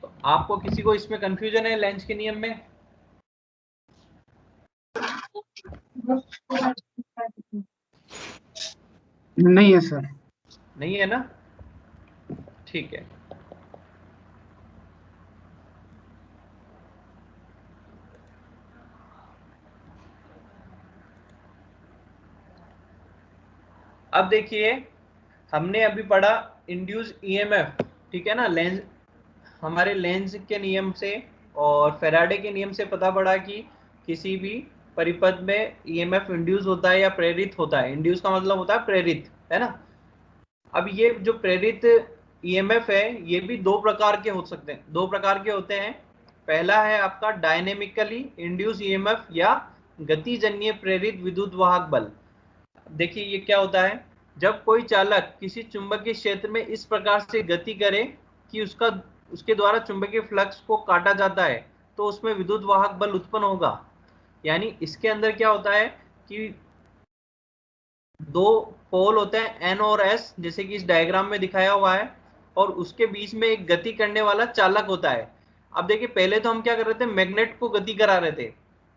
तो आपको किसी को इसमें कंफ्यूजन है लेंज के नियम में? नहीं है सर। नहीं है ना, ठीक है। अब देखिए, हमने अभी पढ़ा इंड्यूस ईएमएफ, ठीक है ना, लेंज, हमारे लेंज के नियम से और फैराडे के नियम से पता पड़ा कि किसी भी परिपथ में ईएमएफ इंड्यूस होता है या प्रेरित होता है। इंड्यूस का मतलब होता है प्रेरित, है ना। अब ये जो प्रेरित ईएमएफ है ये भी दो प्रकार के हो सकते हैं, दो प्रकार के होते हैं। पहला है आपका डायनेमिकली इंड्यूस ईएमएफ या गतिजन्य प्रेरित विद्युत वाहक बल। देखिए ये क्या होता है, जब कोई चालक किसी चुंबकीय क्षेत्र में इस प्रकार से गति करे कि उसके द्वारा चुंबकीय फ्लक्स को काटा जाता है तो उसमें विद्युत वाहक बल उत्पन्न होगा। यानी इसके अंदर क्या होता है कि दो पोल होते हैं एन और एस, जैसे कि इस डायग्राम में दिखाया हुआ है, और उसके बीच में एक गति करने वाला चालक होता है। अब देखिए, पहले तो हम क्या कर रहे थे, मैग्नेट को गति करा रहे थे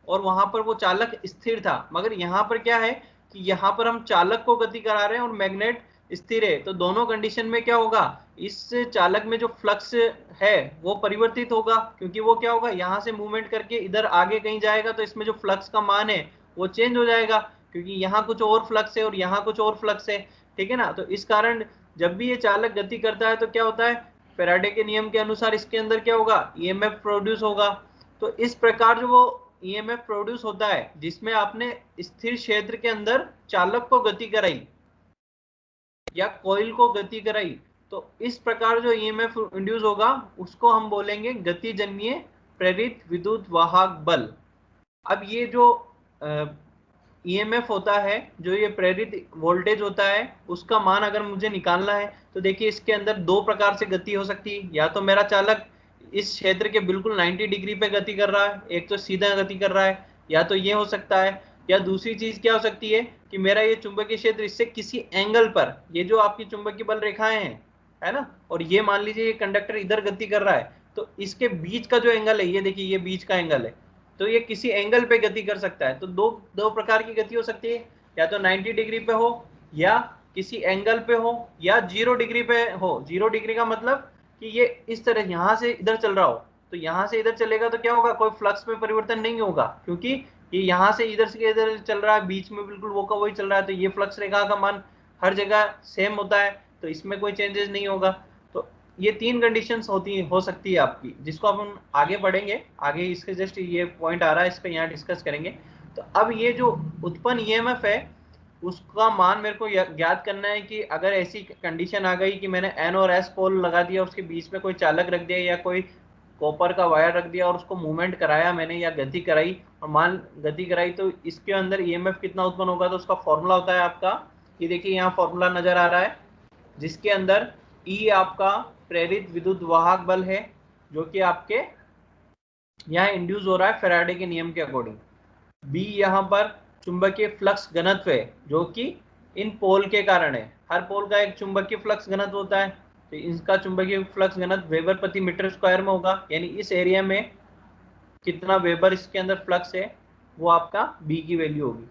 और वहां पर वो चालक स्थिर था, मगर यहाँ पर क्या है कि यहाँ पर हम चालक को गति करा रहे हैं और मैग्नेट स्थिर है। तो दोनों कंडीशन में क्या होगा, इस चालक में जो फ्लक्स है वो परिवर्तित होगा, क्योंकि वो क्या होगा, यहाँ से मूवमेंट करके इधर आगे कहीं जाएगा तो इसमें जो फ्लक्स का मान है वो चेंज हो जाएगा, क्योंकि यहाँ कुछ और फ्लक्स है और यहाँ कुछ और फ्लक्स है, ठीक है ना। तो इस कारण जब भी ये चालक गति करता है तो क्या होता है, फैराडे के नियम के अनुसार इसके अंदर क्या होगा, ईएमएफ प्रोड्यूस होगा। तो इस प्रकार जो वो ईएमएफ प्रोड्यूस होता है जिसमें आपने स्थिर क्षेत्र के अंदर चालक को गति कराई या कॉइल को गति कराई, तो इस प्रकार जो ईएमएफ इंड्यूस होगा उसको हम बोलेंगे गतिजन्य प्रेरित विद्युत वाहक बल। अब ये जो ईएमएफ होता है, जो ये प्रेरित वोल्टेज होता है, उसका मान अगर मुझे निकालना है तो देखिए इसके अंदर दो प्रकार से गति हो सकती है। या तो मेरा चालक इस क्षेत्र के बिल्कुल 90 डिग्री पे गति कर रहा है, एक तो सीधा गति कर रहा है, या तो ये हो सकता है, या दूसरी चीज क्या हो सकती है कि मेरा ये चुंबकीय क्षेत्र इससे किसी एंगल पर, ये जो आपकी चुंबकीय बल रेखाएं हैं, है ना, और ये मान लीजिए ये कंडक्टर इधर गति कर रहा है, तो इसके बीच का जो एंगल है, ये देखिए ये बीच का एंगल है, तो ये किसी एंगल पे गति कर सकता है। तो दो प्रकार की गति हो सकती है, या तो 90 डिग्री पे हो, या किसी एंगल पे हो, या 0 डिग्री पे हो। 0 डिग्री का मतलब कि ये इस तरह यहाँ से इधर चल रहा हो, तो यहाँ से इधर चलेगा तो क्या होगा, कोई फ्लक्स में परिवर्तन नहीं होगा, क्योंकि ये यहाँ से इधर चल रहा है, बीच में बिल्कुल वो का वही चल रहा है, तो ये फ्लक्स रेखा का मान हर जगह सेम होता है, तो इसमें कोई चेंजेस नहीं होगा। तो ये तीन कंडीशंस हो सकती है आपकी, जिसको हम आगे बढ़ेंगे, आगे इसके जस्ट ये पॉइंट आ रहा है, इस पर यहाँ डिस्कस करेंगे। तो अब ये जो उत्पन्न ईएमएफ है उसका मान मेरे को ज्ञात करना है कि अगर ऐसी कंडीशन आ गई कि मैंने एन और एस पोल लगा दिया, उसके बीच में कोई चालक रख दिया या कोई कॉपर का वायर रख दिया और उसको मूवमेंट कराया मैंने या गति कराई, और मान गति कराई, तो इसके अंदर ईएमएफ कितना उत्पन्न होगा, तो उसका फॉर्मूला होता है आपका, ये देखिए यहाँ फॉर्मूला नजर आ रहा है, जिसके अंदर ई आपका प्रेरित विद्युत वाहक बल है जो कि आपके यहाँ इंड्यूस हो रहा है फैराडे के नियम के अकॉर्डिंग। बी यहाँ पर चुंबकीय फ्लक्स घनत्व है जो कि इन पोल के कारण है, हर पोल का एक चुंबकीय फ्लक्स घनत्व होता है, तो इनका चुंबकीय फ्लक्स घनत्व वेबर प्रति मीटर स्क्वायर में होगा, यानी इस एरिया में कितना वेबर इसके अंदर फ्लक्स है वो आपका बी की वैल्यू होगी।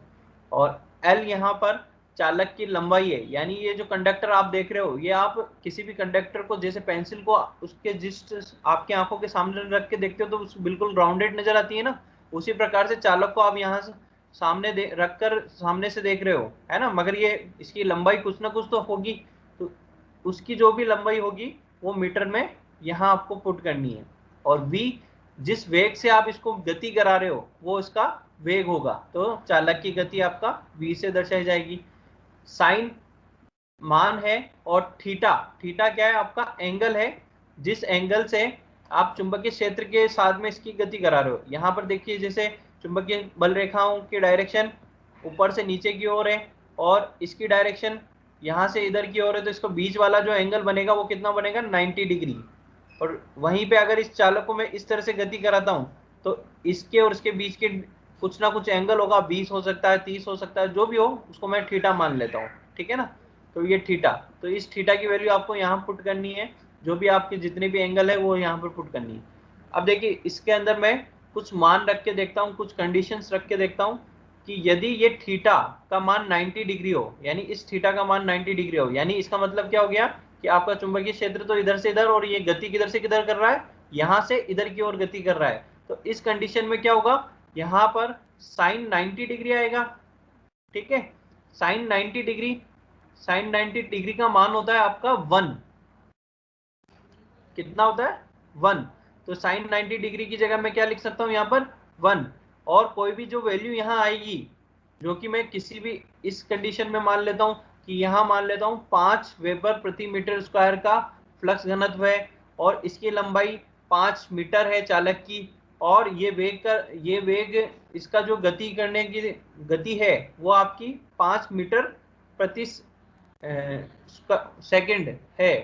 और एल यहाँ पर चालक की लंबाई है, यानी ये जो कंडक्टर आप देख रहे हो, ये आप किसी भी कंडक्टर को जैसे पेंसिल को उसके जिस आपके आंखों के सामने रख के देखते हो तो बिल्कुल राउंडेड नजर आती है ना, उसी प्रकार से चालक को आप यहाँ से सामने रख कर सामने से देख रहे हो, है ना, मगर ये इसकी लंबाई कुछ ना कुछ तो होगी, तो उसकी जो भी लंबाई होगी वो मीटर में यहाँ आपको पुट करनी है। और v जिस वेग से आप इसको गति करा रहे हो वो इसका वेग होगा, तो चालक की गति आपका v से दर्शाई जाएगी। साइन मान है और थीटा, थीटा क्या है आपका एंगल है, जिस एंगल से आप चुंबकीय क्षेत्र के साथ में इसकी गति करा रहे हो। यहाँ पर देखिए जैसे चुंबकीय बल रेखाओं की डायरेक्शन ऊपर से नीचे की ओर है और इसकी डायरेक्शन यहाँ से इधर की ओर है, तो इसको बीच वाला जो एंगल बनेगा वो कितना बनेगा 90 डिग्री। और वहीं पे अगर इस चालक को मैं इस तरह से गति कराता हूँ तो इसके और इसके बीच के कुछ ना कुछ एंगल होगा, 20 हो सकता है, 30 हो सकता है, जो भी हो उसको मैं थीटा मान लेता हूँ, ठीक है ना। तो ये थीटा, तो इस थीटा की वैल्यू आपको यहाँ पुट करनी है, जो भी आपके जितने भी एंगल है वो यहाँ पर पुट करनी है। अब देखिए इसके अंदर मैं कुछ मान रख के देखता हूँ, कुछ कंडीशंस रख के देखता हूँ कि यदि ये थीटा का मान 90 डिग्री हो, यानी इस थीटा का मान 90 डिग्री हो, यानी इसका मतलब क्या हो गया कि आपका चुंबकीय क्षेत्र तो इधर से इधर और ये गति किधर से किधर कर रहा है, यहाँ से इधर की ओर गति कर रहा है। तो इस कंडीशन में क्या होगा, यहाँ पर साइन 90 डिग्री आएगा, ठीक है। साइन 90 डिग्री, साइन 90 डिग्री का मान होता है आपका 1, कितना होता है 1। तो साइन 90 डिग्री की जगह मैं क्या लिख सकता हूँ यहाँ पर 1, और कोई भी जो वैल्यू यहाँ आएगी, जो कि मैं किसी भी इस कंडीशन में मान लेता हूँ कि यहाँ मान लेता हूँ 5 वेबर प्रति मीटर स्क्वायर का फ्लक्स घनत्व है और इसकी लंबाई 5 मीटर है चालक की, और ये वेग इसका जो गति करने की गति है वो आपकी 5 मीटर प्रति सेकंड है।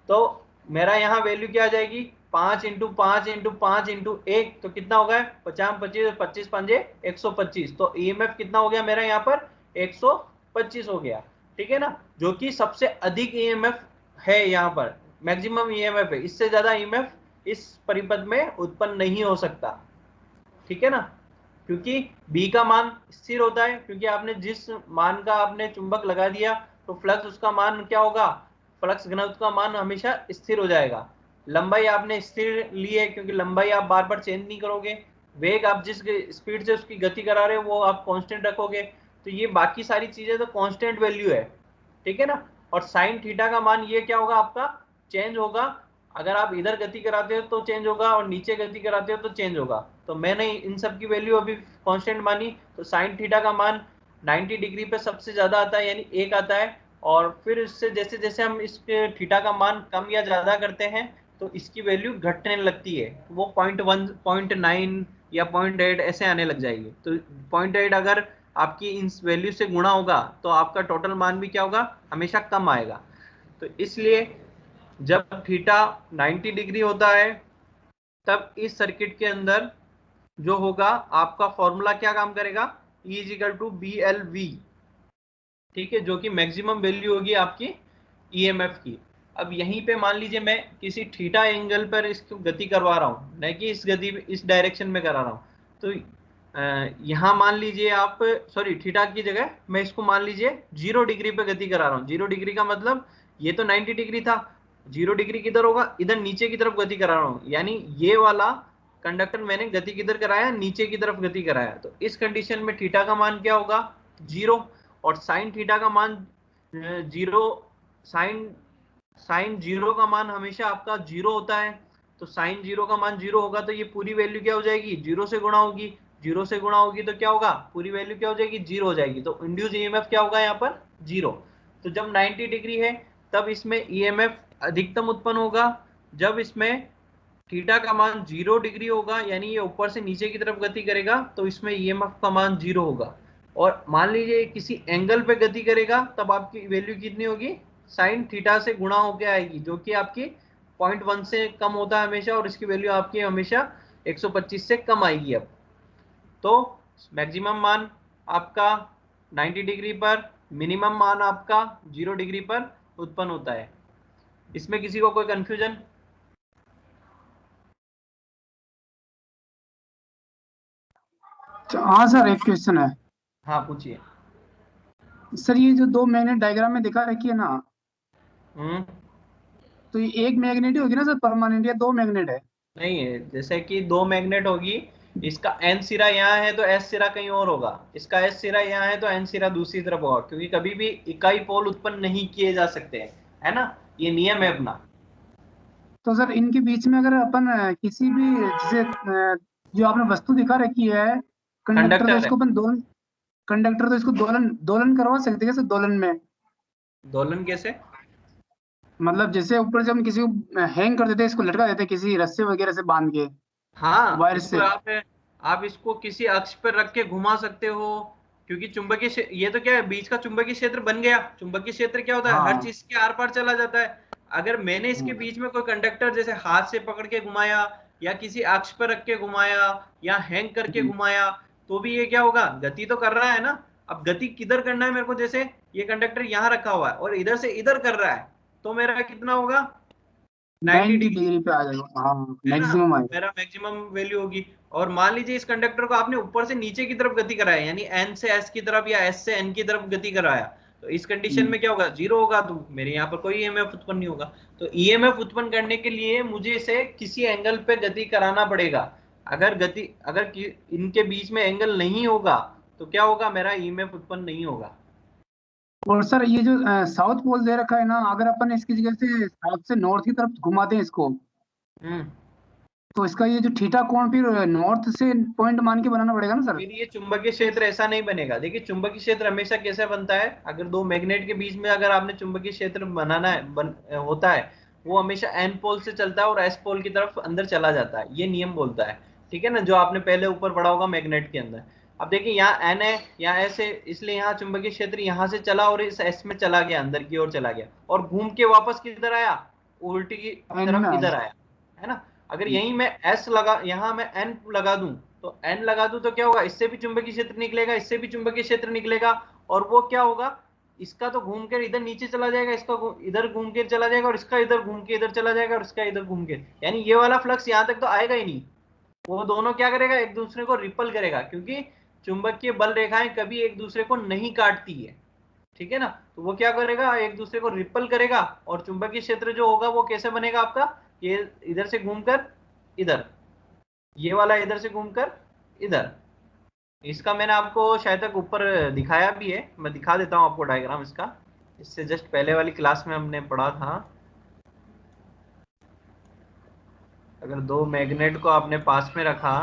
तो मेरा यहाँ वैल्यू क्या आ जाएगी 5 इंटू 5 इंटू 5 इंटू 1, तो कितना होगा 50 25 25 पंजे 125। तो ईएमएफ कितना हो गया मेरा यहाँ पर 125 हो गया, ठीक है ना, जो कि सबसे अधिक ईएमएफ है, यहाँ पर मैक्सिमम ईएमएफ है। इससे ज्यादा ईएमएफ इस परिपथ में उत्पन्न नहीं हो सकता, ठीक है ना, क्योंकि बी का मान स्थिर होता है, क्योंकि आपने जिस मान का आपने चुंबक लगा दिया तो फ्लक्स उसका मान क्या होगा, फ्लक्स घनत्व का मान हमेशा स्थिर हो जाएगा। लंबाई आपने स्थिर ली है क्योंकि लंबाई आप बार बार चेंज नहीं करोगे, वेग आप जिस स्पीड से उसकी गति करा रहे हो वो आप कांस्टेंट रखोगे, तो ये बाकी सारी चीजें तो कांस्टेंट वैल्यू है, ठीक है ना। और साइन थीटा का मान ये क्या होगा आपका चेंज होगा, अगर आप इधर गति कराते हो तो चेंज होगा और नीचे गति कराते हो तो चेंज होगा। तो मैंने इन सब की वैल्यू अभी कांस्टेंट मानी, तो साइन थीटा का मान 90 डिग्री पे सबसे ज्यादा आता है, यानी 1 आता है, और फिर इससे जैसे जैसे हम इस थीटा का मान कम या ज्यादा करते हैं तो इसकी वैल्यू घटने लगती है, वो 0.1 0.9 या 0.8 ऐसे आने लग जाएगी। तो 0.8 अगर आपकी इन वैल्यू से गुणा होगा तो आपका टोटल मान भी क्या होगा, हमेशा कम आएगा। तो इसलिए जब थीटा 90 डिग्री होता है तब इस सर्किट के अंदर जो होगा आपका फॉर्मूला क्या काम करेगा, E = BLV, ठीक है, जो कि मैक्सिमम वैल्यू होगी आपकी ईएमएफ की। अब यहीं पे मान लीजिए मैं किसी थीटा एंगल पर इसको गति करवा रहा हूँ, नहीं कि इस गति इस डायरेक्शन में करा रहा हूँ, तो यहाँ मान लीजिए आप, सॉरी थीटा की जगह मैं इसको मान लीजिए 0 डिग्री पे गति करा रहा हूँ। 0 डिग्री का मतलब ये तो 90 डिग्री था, 0 डिग्री किधर होगा, इधर नीचे की तरफ गति करा रहा हूँ, यानी ये वाला कंडक्टर मैंने गति किधर कराया, नीचे की तरफ गति कराया। तो इस कंडीशन में थीटा का मान क्या होगा 0, और साइन थीटा का मान 0, साइन 0 का मान हमेशा आपका 0 होता है। तो साइन 0 का मान 0 होगा तो ये पूरी वैल्यू क्या हो जाएगी, 0 से गुणा होगी, 0 से गुणा होगी तो क्या होगा, पूरी वैल्यू क्या हो जाएगी 0 हो जाएगी। तो इंड्यूस ईएमएफ क्या होगा यहाँ पर 0। तो जब 90 डिग्री है तब इसमें ईएमएफ अधिकतम उत्पन्न होगा, जब इसमें थीटा का मान 0 डिग्री होगा, यानी ये ऊपर से नीचे की तरफ गति करेगा तो इसमें ईएमएफ का मान 0 होगा। और मान लीजिए किसी एंगल पे गति करेगा तब आपकी वैल्यू कितनी होगी, साइन थीटा से गुणा होकर आएगी, जो कि आपकी 0.1 से कम होता है हमेशा, और इसकी वैल्यू आपकी हमेशा 125 से कम आएगी। अब तो मैक्सिमम मान आपका 90 डिग्री पर, मिनिमम मान आपका 0 डिग्री पर, उत्पन्न होता है। इसमें किसी को कोई कंफ्यूजन? हाँ सर, एक क्वेश्चन है हाँ पूछिए। सर। ये जो दो मैग्नेट डायग्राम में दिखा रखी है ना, हम्म। तो ये एक मैग्नेट ही होगी ना सर, परमानेंट, या दो मैग्नेट है? नहीं है, जैसे कि दो मैग्नेट होगी, इसका एन सिरा यहाँ है तो एस सिरा कहीं और होगा, इसका एस सिरा यहाँ है तो एन सिरा दूसरी तरफ होगा, क्योंकि कभी भी इकाई पोल उत्पन्न नहीं किए जा सकते हैं, है ना, ये नियम है अपना। तो सर इनके बीच में अगर अपन किसी भी, जैसे जो आपने वस्तु दिखा रखी है, कंडक्टर, तो कंडक्टर है। इसको अपन दोलन, कंडक्टर तो इसको दोलन दोलन करवा सकते हैं सर, दोलन में? दोलन कैसे? मतलब जैसे ऊपर से हम किसी को हैंग कर देते हैं, इसको लटका देते हैं किसी रस्से वगैरह से बांध के, हाँ, वायर इसको से। आप इसको किसी अक्ष पर रख के घुमा सकते हो, क्योंकि ये तो क्या है, बीच का चुंबकीय क्षेत्र बन गया। चुंबकीय क्षेत्र क्या होता है, हर हाँ। चीज के आर पार चला जाता है। अगर मैंने इसके बीच में कोई कंडक्टर जैसे हाथ से पकड़ के घुमाया, या किसी अक्ष पर रख के घुमाया, या हैंग करके घुमाया, तो भी ये क्या होगा, गति तो कर रहा है ना। अब गति किधर करना है मेरे को, जैसे ये कंडक्टर यहाँ रखा हुआ है और इधर से इधर कर रहा है, तो मेरा कितना होगा, 90 90 डिग्री, डिग्री पे आ जाएगा, हाँ, है ना, मैक्सिमम आएगा। मेरा मैक्सिमम वैल्यू होगी। और मान लीजिए इस कंडक्टर को आपने ऊपर से नीचे की तरफ गति कराया, यानी एन से एस की तरफ या एस से एन की तरफ गति कराया, तो इस कंडीशन में क्या होगा, जीरो होगा, तो मेरे यहाँ पर कोई ईएमएफ उत्पन्न नहीं होगा। तो ईएमएफ उत्पन्न करने के लिए मुझे इसे किसी एंगल पे गति कराना पड़ेगा। अगर इनके बीच में एंगल नहीं होगा तो क्या होगा, मेरा ईएमएफ उत्पन्न नहीं होगा। और सर ये जो साउथ पोल दे रखा है ना, अगर अपन इसकी जगह से साउथ से नॉर्थ की तरफ घुमाते हैं इसको, हम्म। तो इसका ये जो थीटा कोण फिर नॉर्थ से पॉइंट मान के बनाना पड़ेगा ना सर? फिर ये चुंबकीय क्षेत्र ऐसा नहीं बनेगा। देखिए चुंबकीय क्षेत्र हमेशा कैसे बनता है, अगर दो मैग्नेट के बीच में अगर आपने चुंबकीय क्षेत्र बनाना है, होता है, वो हमेशा एन पोल से चलता है और एस पोल की तरफ अंदर चला जाता है, ये नियम बोलता है। ठीक है ना, जो आपने पहले ऊपर पढ़ा होगा मैग्नेट के अंदर। अब देखिए यहाँ एन है, यहाँ एस है, इसलिए यहाँ चुंबकीय क्षेत्र यहाँ से चला और इस एस में चला गया, अंदर की ओर चला गया, और घूम के वापस किधर आया, उल्टी की एन में तरफ आएगा। इधर आया, है ना। अगर यहीं मैं एस लगा, यहाँ मैं एन लगा दूं, तो एन लगा दूं तो क्या होगा, इससे भी चुंबकीय क्षेत्र निकलेगा, इससे भी चुंबकीय क्षेत्र निकलेगा, और वो क्या होगा, इसका तो घूम कर इधर नीचे चला जाएगा, इसका इधर घूम के चला जाएगा, और इसका इधर घूम के इधर चला जाएगा, और इसका इधर घूम के, यानी ये वाला फ्लक्स यहाँ तक तो आएगा ही नहीं। वो दोनों क्या करेगा, एक दूसरे को रिपल करेगा, क्योंकि चुंबकीय बल रेखाएं कभी एक दूसरे को नहीं काटती है। ठीक है ना, तो वो क्या करेगा, एक दूसरे को रिपल करेगा, और चुंबकीय क्षेत्र जो होगा वो कैसे बनेगा आपका, ये इधर से घूमकर इधर, ये वाला इधर से घूमकर इधर। इसका मैंने आपको शायद तक ऊपर दिखाया भी है, मैं दिखा देता हूं आपको डायग्राम इसका, इससे जस्ट पहले वाली क्लास में हमने पढ़ा था। अगर दो मैग्नेट को आपने पास में रखा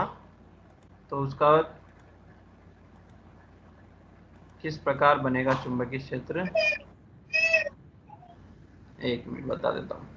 तो उसका किस प्रकार बनेगा चुंबकीय क्षेत्र, एक मिनट बता देता हूँ।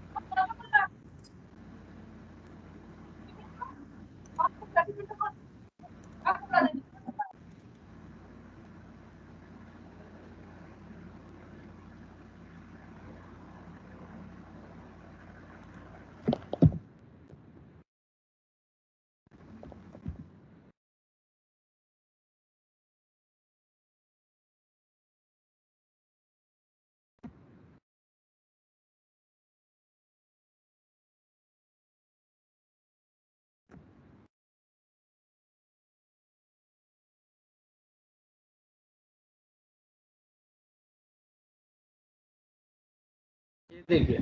ये देखिए,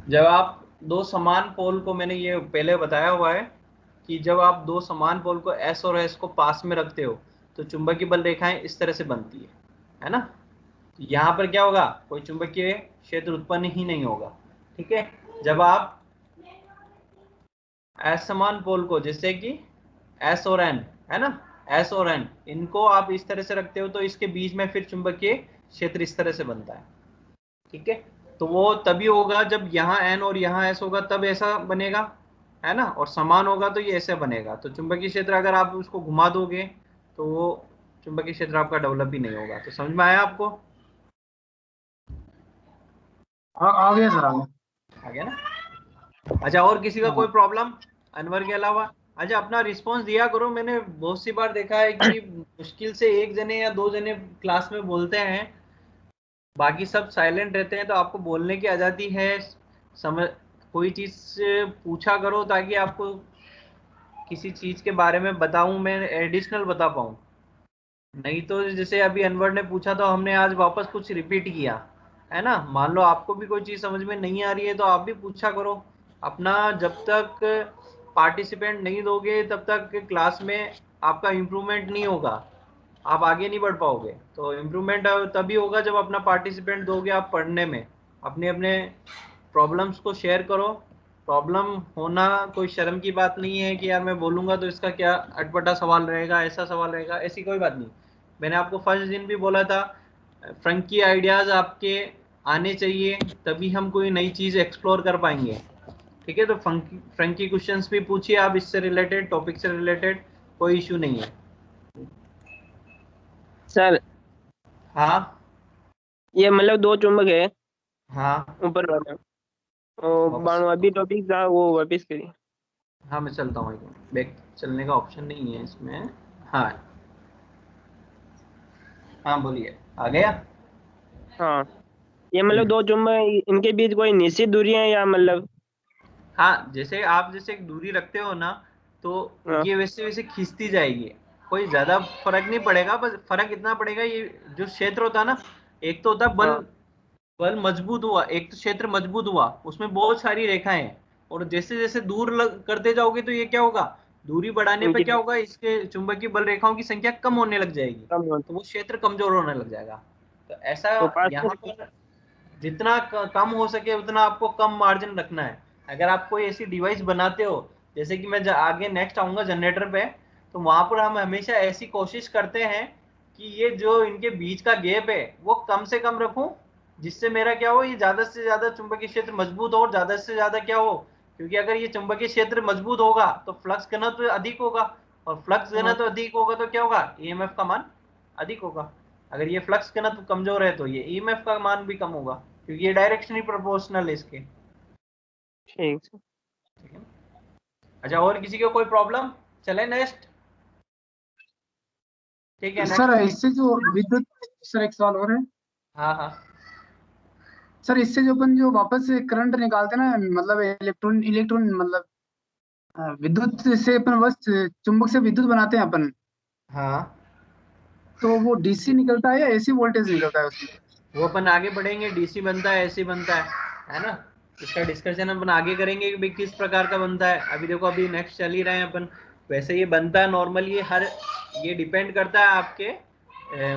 जब आप दो समान पोल को, मैंने ये पहले बताया हुआ है कि जब आप दो समान पोल को एस और एस को पास में रखते हो तो चुंबकीय बल रेखाएं इस तरह से बनती है ना। यहाँ पर क्या होगा, कोई चुंबकीय क्षेत्र उत्पन्न ही नहीं होगा। ठीक है, जब आप असमान पोल को, जैसे कि एस और एन, है ना, एस और एन, इनको आप इस तरह से रखते हो तो इसके बीच में फिर चुंबकीय क्षेत्र इस तरह से बनता है। ठीक है, तो वो तभी होगा जब यहाँ एन और यहाँ एस होगा, तब ऐसा बनेगा, है ना, और समान होगा तो ये ऐसे बनेगा। तो चुंबकीय क्षेत्र अगर आप उसको घुमा दोगे तो वो चुंबकीय क्षेत्र आपका डेवलप ही नहीं होगा। तो समझ में आया आपको? आ गया सर, आ गया। आ गया ना। अच्छा, और किसी का कोई हाँ। प्रॉब्लम अनवर के अलावा? अच्छा, अपना रिस्पांस दिया करो। मैंने बहुत सी बार देखा है कि मुश्किल से एक जने या दो जने क्लास में बोलते हैं, बाकी सब साइलेंट रहते हैं, तो आपको बोलने की आज़ादी है। समझ, कोई चीज़ पूछा करो ताकि आपको किसी चीज़ के बारे में बताऊं, मैं एडिशनल बता पाऊं। नहीं तो जैसे अभी अनवर ने पूछा तो हमने आज वापस कुछ रिपीट किया, है ना। मान लो आपको भी कोई चीज़ समझ में नहीं आ रही है तो आप भी पूछा करो अपना। जब तक पार्टिसिपेंट नहीं दोगे तब तक क्लास में आपका इम्प्रूवमेंट नहीं होगा, आप आगे नहीं बढ़ पाओगे। तो इम्प्रूवमेंट तभी होगा जब अपना पार्टिसिपेंट दोगे आप पढ़ने में। अपने अपने प्रॉब्लम्स को शेयर करो। प्रॉब्लम होना कोई शर्म की बात नहीं है कि यार मैं बोलूँगा तो इसका क्या अटपटा सवाल रहेगा, ऐसा सवाल रहेगा, ऐसी कोई बात नहीं। मैंने आपको फर्स्ट दिन भी बोला था, फ्रंकी आइडियाज़ आपके आने चाहिए, तभी हम कोई नई चीज़ एक्सप्लोर कर पाएंगे। ठीक है, तो फ्रंकी क्वेश्चंस भी पूछिए आप, इससे रिलेटेड, टॉपिक से रिलेटेड, कोई इशू नहीं है। सर हाँ ये मतलब 2 चुंबक है हाँ ऊपर वाला, और वापस, अभी टॉपिक था वो वापिस करिए। हाँ मैं चलता हूँ, बैक चलने का ऑप्शन नहीं है इसमें। हाँ हाँ बोलिए, आ गया। हाँ ये मतलब 2 चुंबक, इनके बीच कोई निश्चित दूरी है या मतलब? हाँ, जैसे आप जैसे एक दूरी रखते हो ना, तो हाँ ये वैसे वैसे खींचती जाएगी। कोई ज्यादा फर्क नहीं पड़ेगा, बस फर्क इतना पड़ेगा, ये जो क्षेत्र होता है ना, एक तो होता है बल, हाँ बल मजबूत हुआ, एक तो क्षेत्र मजबूत हुआ, उसमें बहुत सारी रेखाएं हैं। और जैसे जैसे दूर करते जाओगे तो ये क्या होगा, दूरी बढ़ाने पे इनकी क्या होगा, इसके चुंबकीय बल रेखाओं की संख्या कम होने लग जाएगी, कम हो तो वो क्षेत्र कमजोर होने लग जाएगा। तो ऐसा तो पास यहाँ पर जितना कम हो सके उतना आपको कम मार्जिन रखना है। अगर आप कोई ऐसी डिवाइस बनाते हो, जैसे कि मैं आगे नेक्स्ट आऊंगा जनरेटर पे, तो वहां पर हम हमेशा ऐसी कोशिश करते हैं कि ये जो इनके बीच का गैप है वो कम से कम रखूं, जिससे मेरा क्या हो, ये ज्यादा से ज्यादा चुंबकीय क्षेत्र मजबूत हो, और ज्यादा से ज्यादा क्या हो, क्योंकि अगर ये चुंबकीय क्षेत्र मजबूत होगा तो फ्लक्स घनत्व अधिक होगा, और फ्लक्स घनत्व अधिक होगा तो क्या होगा, ईएमएफ का मान अधिक होगा। अगर ये फ्लक्स घनत्व कमजोर है तो ये ईएमएफ का मान भी कम होगा, क्योंकि ये डायरेक्शनली प्रोपोर्शनल है इसके। ठीक है। ठीक है, अच्छा और किसी को कोई प्रॉब्लम, चले नेक्स्ट। ठीक है सर नेक्स्ट। इससे जो विद्युत, सर एक सवाल और है। हाँ हाँ सर इससे जो अपन जो वापस से करंट निकालते हैं ना, मतलब इलेक्ट्रॉन इलेक्ट्रॉन मतलब विद्युत से अपन बस चुंबक से विद्युत बनाते हैं अपन, हाँ, तो वो डीसी निकलता है या एसी वोल्टेज निकलता है उसमें? वो अपन आगे बढ़ेंगे, डीसी बनता है, एसी बनता है ना। इसका डिस्कशन अपन आगे करेंगे कि भाई किस प्रकार का बनता है। अभी देखो, अभी नेक्स्ट चल ही रहे हैं अपन। वैसे ये बनता है नॉर्मल, ये हर, ये डिपेंड करता है आपके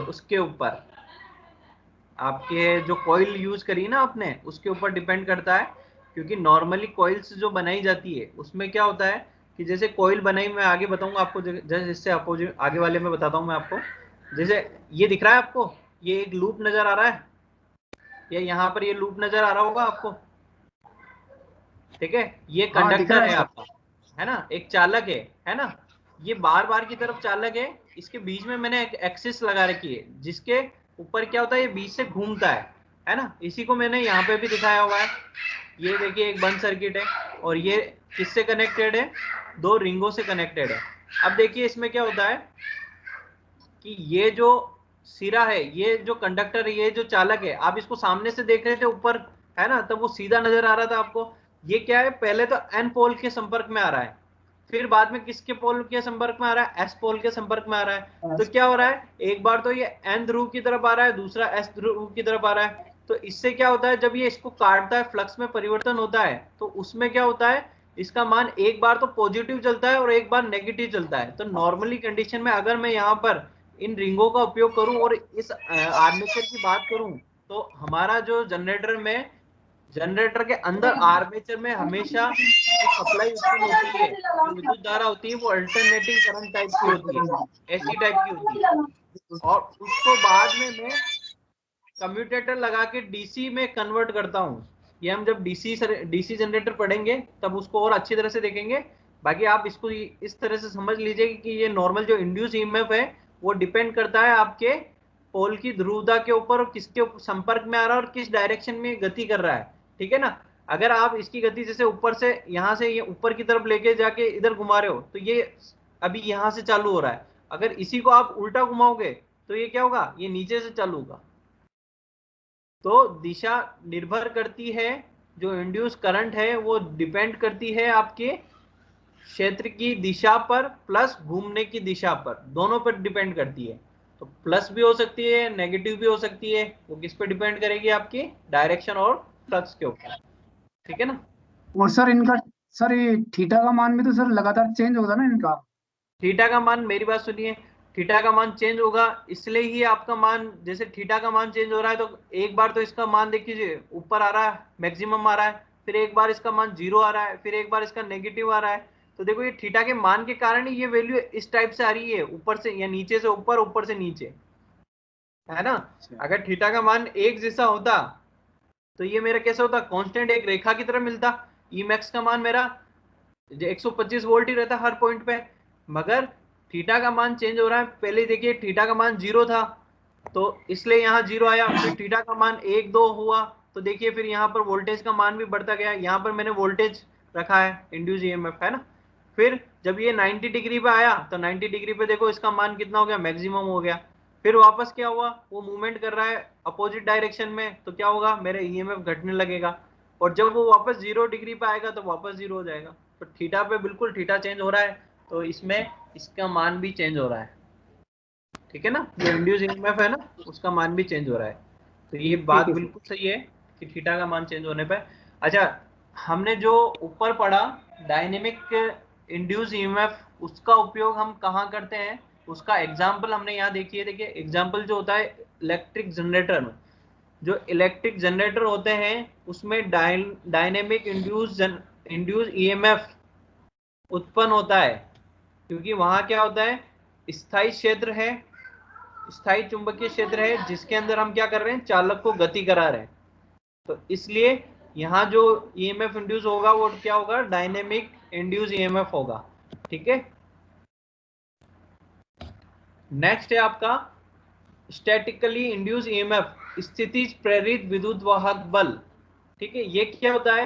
उसके ऊपर, आपके जो कॉइल यूज करी ना आपने, उसके ऊपर डिपेंड करता है। क्योंकि नॉर्मली कॉइल्स जो बनाई जाती है उसमें क्या होता है कि जैसे कॉइल बनाई, मैं आगे बताऊंगा आपको, जैसे इससे अपोजिट आगे वाले में बताता हूँ मैं आपको। जैसे ये दिख रहा है आपको, ये एक लूप नजर आ रहा है, या यहाँ पर ये लूप नजर आ रहा होगा आपको। ठीक है, ये हाँ दिख कंडक्टर रहा है है सर। आपका, है ना, एक चालक है ना। ये बार बार की तरफ चालक है, इसके बीच में मैंने एक एक्सिस लगा रखी है, जिसके ऊपर क्या होता है, ये बीच से घूमता है ना। इसी को मैंने यहाँ पे भी दिखाया हुआ है। ये देखिए एक बंद सर्किट है, और ये किससे कनेक्टेड है, 2 रिंगों से कनेक्टेड है। अब देखिए इसमें क्या होता है कि ये जो सिरा है, ये जो कंडक्टर है, ये जो चालक है, आप इसको सामने से देख रहे थे ऊपर, है ना, तब वो सीधा नजर आ रहा था आपको। ये क्या है, पहले तो एन पोल के संपर्क में आ रहा है, फिर बाद में किसके पोल के संपर्क में आ रहा है, एस पोल के संपर्क में आ रहा है। तो क्या हो रहा है, एक बार तो ये एन ध्रुव की तरफ आ रहा है, दूसरा एस ध्रुव की तरफ आ रहा है। तो इससे क्या होता है, जब ये इसको काटता है, फ्लक्स में परिवर्तन होता है, तो उसमें क्या होता है, इसका मान एक बार तो पॉजिटिव चलता है और एक बार नेगेटिव चलता है। तो नॉर्मली कंडीशन में अगर मैं यहाँ पर इन रिंगों का उपयोग करूं और इस आर्मेचर की बात करूं, तो हमारा जो जनरेटर में, जनरेटर के अंदर आर्मेचर में हमेशा जो सप्लाई उत्पन्न होती है, जो विद्युत धारा होती है, वो अल्टरनेटिंग करंट टाइप की होती है, एसी टाइप की होती है। और उसको बाद में मैं कम्यूटेटर लगा के डीसी में कन्वर्ट करता हूँ। ये हम जब डीसी जनरेटर पढ़ेंगे तब उसको और अच्छी तरह से देखेंगे। बाकी आप इसको इस तरह से समझ लीजिए कि ये नॉर्मल जो इंड्यूस ईएमएफ है, वो डिपेंड करता है आपके पोल की ध्रुवता के ऊपर, और किसके संपर्क में आ रहा है और किस डायरेक्शन में गति कर रहा है। ठीक है ना। अगर आप इसकी गति जैसे ऊपर से, यहाँ से ये ऊपर की तरफ लेके जाके इधर घुमा रहे हो, तो ये अभी यहाँ से चालू हो रहा है। अगर इसी को आप उल्टा घुमाओगे तो ये क्या होगा, ये नीचे से चालू होगा। तो दिशा निर्भर करती है, जो इंड्यूस करंट है वो डिपेंड करती है आपके क्षेत्र की दिशा पर प्लस घूमने की दिशा पर, दोनों पर डिपेंड करती है। तो प्लस भी हो सकती है, नेगेटिव भी हो सकती है, वो किस पे डिपेंड करेगी? आपकी डायरेक्शन और फ्लक्स के ऊपर, ठीक है ना। और सर इनका, सर ये थीटा का मान भी तो सर लगातार चेंज होगा ना इनका। थीटा का मान, मेरी बात सुनिए, थीटा का मान चेंज होगा, इसलिए ही आपका मान, जैसे थीटा का मान चेंज हो रहा है तो एक बार तो इसका मान देखिए ऊपर आ रहा है, मैक्सिमम आ रहा है, फिर एक बार इसका मान 0 आ रहा है, फिर एक बार इसका नेगेटिव आ रहा है। तो देखो ये थीटा के मान के कारण ही ये वैल्यू इस टाइप से आ रही है, ऊपर से या नीचे से ऊपर, ऊपर से नीचे, है ना। अगर थीटा का मान एक जैसा होता तो ये मेरा कैसा होता? कांस्टेंट एक रेखा की तरह मिलता। ई मैक्स का मान मेरा 125 वोल्ट ही रहता हर पॉइंट पे, मगर थीटा का मान चेंज हो रहा है। पहले देखिए थीटा का मान 0 था तो इसलिए यहाँ 0 आया, फिर थीटा का मान 1 2 हुआ तो देखिए फिर यहाँ पर वोल्टेज का मान भी बढ़ता गया। यहाँ पर मैंने वोल्टेज रखा है, इंड्यूस ईएमएफ, है ना। फिर जब ये 90 डिग्री पे आया तो 90 डिग्री पे देखो इसका मान कितना हो गया? मैक्सिमम हो गया। फिर वापस क्या हुआ? वो मूवमेंट कर रहा है अपोजिट डायरेक्शन में, तो क्या होगा? मेरा ईएमएफ घटने लगेगा, और जब वो वापस 0 डिग्री पे आएगा तो वापस 0 हो जाएगा। तो थीटा पे बिल्कुल थीटा चेंज हो रहा है, तो इसमें इसका मान भी चेंज हो रहा है, ठीक है ना। जो इंड्यूस ईएमएफ है ना, उसका मान भी चेंज हो रहा है। तो ये बात बिल्कुल सही है कि थीटा का मान चेंज होने पे। अच्छा, हमने जो ऊपर पढ़ा डायनेमिक इंड्यूस ईएमएफ, उसका उपयोग हम कहाँ करते हैं? उसका एग्जाम्पल हमने यहाँ देखिए, देखिए एग्जाम्पल जो होता है इलेक्ट्रिक जनरेटर में, जो इलेक्ट्रिक जनरेटर होते हैं उसमें डायनेमिक इंड्यूस ईएमएफ उत्पन्न होता है, क्योंकि वहां क्या होता है? स्थायी क्षेत्र है, स्थायी चुंबकीय क्षेत्र है, जिसके अंदर हम क्या कर रहे हैं? चालक को गति करा रहे हैं। तो इसलिए यहाँ जो ईएमएफ इंड्यूस होगा वो क्या होगा? डायनेमिक इंड्यूस ईएमएफ होगा, ठीक है। नेक्स्ट है आपका स्टैटिकली इंड्यूस ईएमएफ, स्थितिज प्रेरित विद्युत वाहक बल, ठीक है। ये क्या होता है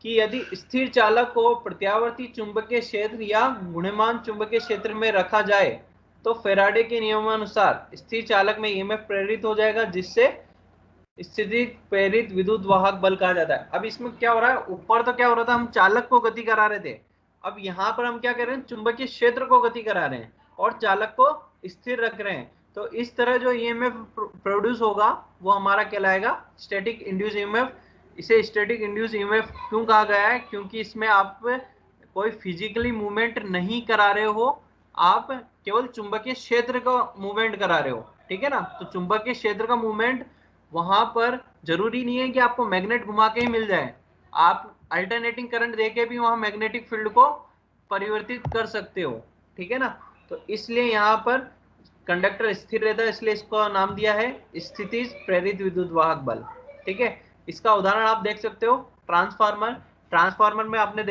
कि यदि स्थिर चालक को प्रत्यावर्ती चुंबकीय क्षेत्र या गुणमान चुंबकीय क्षेत्र में रखा जाए तो फैराडे के नियमानुसार स्थिर चालक में ईएमएफ प्रेरित हो जाएगा, जिससे स्थिति प्रेरित विद्युत वाहक बल कहा जाता है। अब इसमें क्या हो रहा है? ऊपर तो क्या हो रहा था? हम चालक को गति करा रहे थे, अब यहाँ पर हम क्या कर रहे हैं? चुंबकीय क्षेत्र को गति करा रहे हैं और चालक को स्थिर रख रहे हैं। तो इस तरह जो ईएमएफ प्रोड्यूस होगा वो हमारा कहलाएगा स्टैटिक इंड्यूस ईएमएफ। इसे स्टैटिक इंड्यूस ईएमएफ क्यों कहा गया है? क्योंकि इसमें आप कोई फिजिकली मूवमेंट नहीं करा रहे हो, आप केवल चुंबकीय क्षेत्र का मूवमेंट करा रहे हो, ठीक है ना। तो चुंबकीय क्षेत्र का मूवमेंट वहां पर जरूरी नहीं है कि आपको मैग्नेट घुमा के ही मिल जाए, आप अल्टरनेटिंग करंट देके भी वहां मैग्नेटिक फील्ड को परिवर्तित कर सकते हो, ठीक है ना। तो इसलिए यहाँ पर कंडक्टर स्थिर रहता है, इसलिए इसको नाम दिया है स्थितिज प्रेरित विद्युत वाहक बल, ठीक है। इसका उदाहरण आप देख सकते हो ट्रांसफार्मर। ट्रांसफार्मर में आपने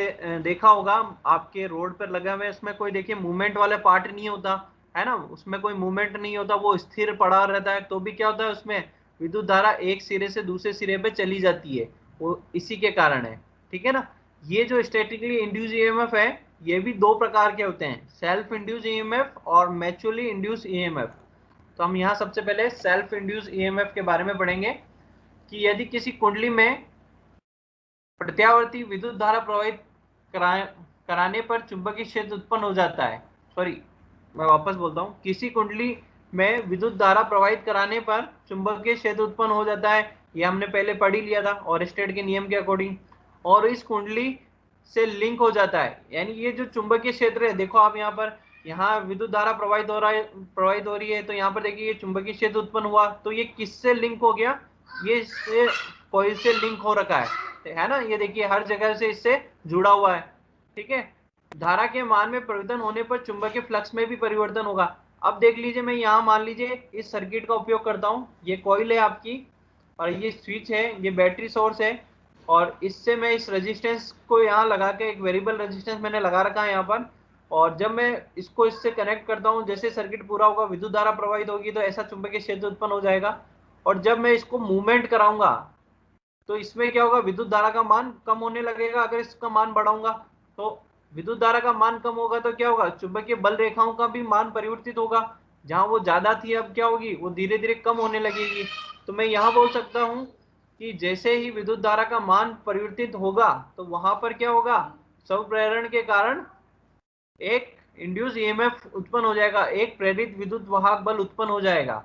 देखा होगा आपके रोड पर लगा हुआ है, उसमें कोई देखिए मूवमेंट वाला पार्ट नहीं होता है ना, उसमें कोई मूवमेंट नहीं होता, वो स्थिर पड़ा रहता है। तो भी क्या होता है? उसमें विद्युत धारा एक सिरे से दूसरे सिरे पे चली जाती है, वो इसी के कारण है, ठीक है ना। ये जो स्टैटिकली इंड्यूस ईएमएफ है ये भी दो प्रकार के होते हैं, सेल्फ इंड्यूस ईएमएफ और म्यूचुअली इंड्यूस ईएमएफ। तो हम यहाँ सबसे पहले सेल्फ इंड्यूस ईएमएफ के बारे में पढ़ेंगे कि यदि किसी कुंडली में प्रत्यावर्ती विद्युत धारा प्रवाहित कराने पर चुंबकीय क्षेत्र उत्पन्न हो जाता है, सॉरी मैं वापस बोलता हूँ, किसी कुंडली में विद्युत धारा प्रवाहित कराने पर चुंबकीय क्षेत्र उत्पन्न हो जाता है, ये हमने पहले पढ़ ही लिया था ओरस्टेड के नियम के अकॉर्डिंग, और इस कुंडली से लिंक हो जाता है। यानी ये जो चुंबकीय क्षेत्र है, देखो आप यहाँ पर, यहाँ विद्युत धारा प्रवाहित हो रही है, तो यहाँ पर देखिए ये चुंबकीय क्षेत्र उत्पन्न हुआ, तो ये किससे लिंक हो गया? ये इससे कॉइल से लिंक हो रखा है ना, ये देखिए हर जगह से इससे जुड़ा हुआ है, ठीक है। धारा के मान में परिवर्तन होने पर चुंबकीय फ्लक्स में भी परिवर्तन होगा। अब देख लीजिए, मैं यहाँ मान लीजिए इस सर्किट का उपयोग करता हूँ, ये कॉइल है आपकी और ये स्विच है, ये बैटरी सोर्स है, और इससे मैं इस रेजिस्टेंस को यहाँ लगा के, एक वेरिएबल रेजिस्टेंस मैंने लगा रखा है यहाँ पर, और जब मैं इसको इससे कनेक्ट करता हूँ, जैसे सर्किट पूरा होगा विद्युत धारा प्रवाहित होगी तो ऐसा चुंबकीय क्षेत्र उत्पन्न हो जाएगा। और जब मैं इसको मूवमेंट कराऊंगा तो इसमें क्या होगा? विद्युत धारा का मान कम होने लगेगा। अगर इसका मान बढ़ाऊंगा तो विद्युत धारा का मान कम होगा तो क्या होगा? चुंबकीय बल रेखाओं का भी मान परिवर्तित होगा, जहां वो ज्यादा थी अब क्या होगी? वो धीरे धीरे कम होने लगेगी। तो मैं यहाँ बोल सकता हूँ कि जैसे ही विद्युत धारा का मान परिवर्तित होगा तो वहां पर क्या होगा, स्व प्रेरण के कारण एक इंड्यूस ईएमएफ उत्पन्न हो जाएगा, एक प्रेरित विद्युत वाहक बल उत्पन्न हो जाएगा,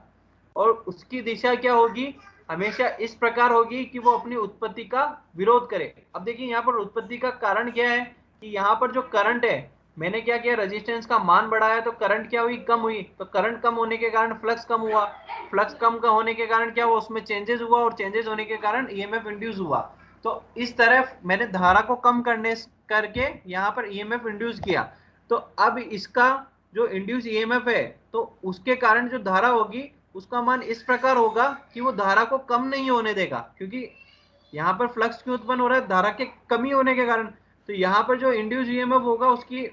और उसकी दिशा क्या होगी, हमेशा इस प्रकार होगी कि वो अपनी उत्पत्ति का विरोध करे। अब देखिए यहाँ पर उत्पत्ति का कारण क्या है कि यहाँ पर जो करंट है, मैंने क्या किया, रेजिस्टेंस का मान बढ़ाया तो करंट क्या हुई, कम हुई, तो करंट कम होने के कारण फ्लक्स कम हुआ, फ्लक्स कम का होने के कारण क्या हुआ, उसमें चेंजेस हुआ, और चेंजेस होने के कारण ईएमएफ इंड्यूस हुआ। तो इस तरह मैंने धारा को कम करने करके यहाँ पर ईएमएफ इंड्यूस किया। तो अब इसका जो इंड्यूस ईएमएफ है तो उसके कारण जो धारा होगी उसका मान इस प्रकार होगा कि वो धारा को कम नहीं होने देगा, क्योंकि यहाँ पर फ्लक्स क्यों उत्पन्न हो रहा है, धारा के कमी होने के कारण। तो यहाँ पर जो इंड्यूस ईएमएफ होगा उसकी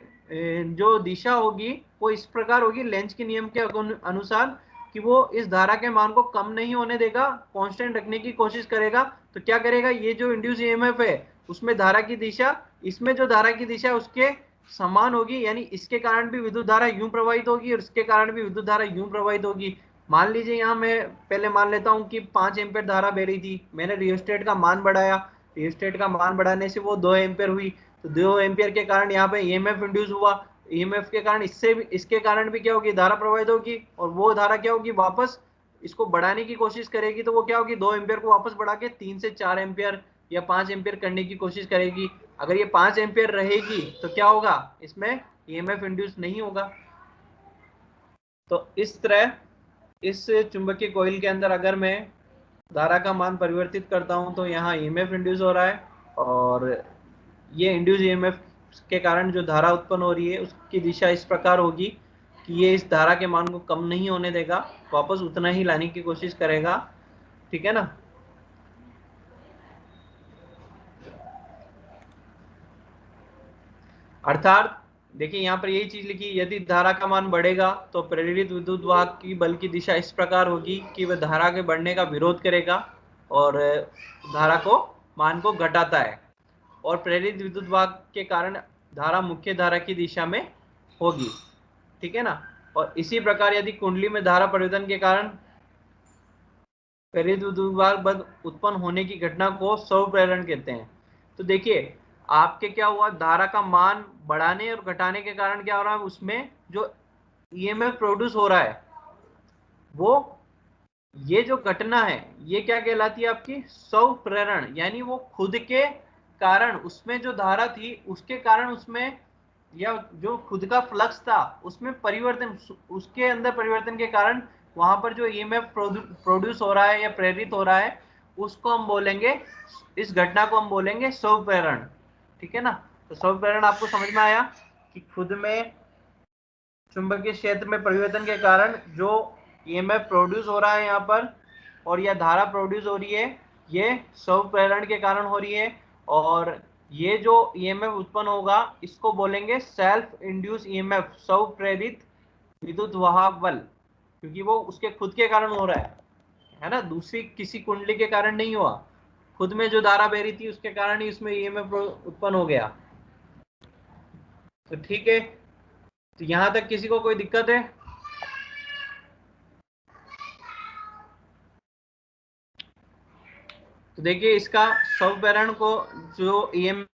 जो दिशा होगी वो इस प्रकार होगी, लेंज के नियम के अनुसार, कि वो इस धारा के मान को कम नहीं होने देगा, कांस्टेंट रखने की कोशिश करेगा। तो क्या करेगा, ये जो इंड्यूस ईएमएफ है उसमें धारा की दिशा, इसमें जो धारा की दिशा उसके समान होगी, यानी इसके कारण भी विद्युत धारा यूं प्रवाहित होगी और इसके कारण भी विद्युत धारा यूं प्रवाहित होगी। मान लीजिए यहाँ मैं पहले मान लेता हूँ कि 5 एम्पियर धारा बह रही थी, मैंने रियोस्टेट का मान बढ़ाया, रियोस्टेट का मान बढ़ाने से वो 2 एम्पियर हुई, तो 2 एम्पियर के कारण यहाँ पे ईएमएफ इंड्यूस हुआ, ईएमएफ के कारण इससे भी, इसके कारण भी क्या होगी, धारा प्रवाहित होगी, और वो धारा क्या होगी, वापस इसको बढ़ाने की कोशिश करेगी, तो वो क्या होगी, 2 एम्पियर को वापस बढ़ा के 3 से 4 एम्पियर या 5 एम्पियर करने की कोशिश करेगी। अगर ये 5 एम्पियर रहेगी तो क्या होगा, इसमें ईएमएफ इंड्यूस नहीं होगा। तो इस तरह इस चुंबकीय कॉइल के अंदर अगर मैं धारा का मान परिवर्तित करता हूं तो यहाँ ईएमएफ इंड्यूस हो रहा है, और ये इंड्यूस ईएमएफ के कारण जो धारा उत्पन्न हो रही है उसकी दिशा इस प्रकार होगी कि ये इस धारा के मान को कम नहीं होने देगा, वापस उतना ही लाने की कोशिश करेगा। ठीक है ना। अर्थात देखिए यहाँ पर यही चीज लिखी, यदि धारा का मान बढ़ेगा तो प्रेरित विद्युत वाहक की बल की दिशा इस प्रकार होगी कि वह धारा के बढ़ने का विरोध करेगा और धारा को मान को घटाता है, और प्रेरित विद्युत वाहक के कारण धारा मुख्य धारा की दिशा में होगी। ठीक है ना। और इसी प्रकार यदि कुंडली में धारा परिवर्तन के कारण प्रेरित विद्युत वाहक बल उत्पन्न होने की घटना को स्व प्रेरण कहते हैं। तो देखिए आपके क्या हुआ, धारा का मान बढ़ाने और घटाने के कारण क्या हो रहा है, उसमें जो ईएमएफ प्रोड्यूस हो रहा है वो, ये जो घटना है ये क्या कहलाती है आपकी, स्व प्रेरण, यानी वो खुद के कारण, उसमें जो धारा थी उसके कारण उसमें, या जो खुद का फ्लक्स था उसमें परिवर्तन, उसके अंदर परिवर्तन के कारण वहां पर जो ईएमएफ प्रोड्यूस हो रहा है या प्रेरित हो रहा है उसको हम बोलेंगे, इस घटना को हम बोलेंगे स्व प्रेरण। ठीक है ना। तो स्व प्रेरण आपको समझ में आया कि खुद में चुंबकीय क्षेत्र में परिवर्तन के कारण जो ईएमएफ प्रोड्यूस हो रहा है यहाँ पर, और यह धारा प्रोड्यूस हो रही है, ये स्व प्रेरण के कारण हो रही है, और ये जो ईएमएफ उत्पन्न होगा इसको बोलेंगे सेल्फ इंड्यूस ईएमएफ, स्व प्रेरित विद्युत वाहक बल, क्योंकि वो उसके खुद के कारण हो रहा है ना, दूसरी किसी कुंडली के कारण नहीं हुआ, खुद में जो धारा बह रही थी उसके कारण ही उसमें ईएमएफ उत्पन्न हो गया। तो ठीक है, तो यहां तक किसी को कोई दिक्कत है? तो देखिए इसका स्व प्रेरण को जो ईएमएफ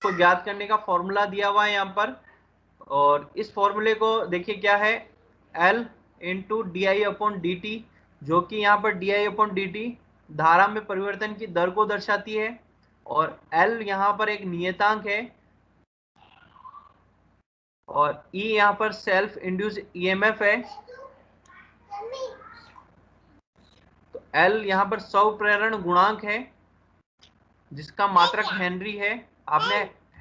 को ज्ञात करने का फॉर्मूला दिया हुआ है यहाँ पर, और इस फॉर्मूले को देखिए क्या है, L इंटू di/dt, जो कि यहाँ पर di/dt धारा में परिवर्तन की दर को दर्शाती है, और L यहाँ पर एक नियतांक है, और E यहाँ पर सेल्फ इंड्यूस ईएमएफ है, तो L यहाँ पर स्व प्रेरण गुणांक है जिसका मात्रक हेनरी है। आपने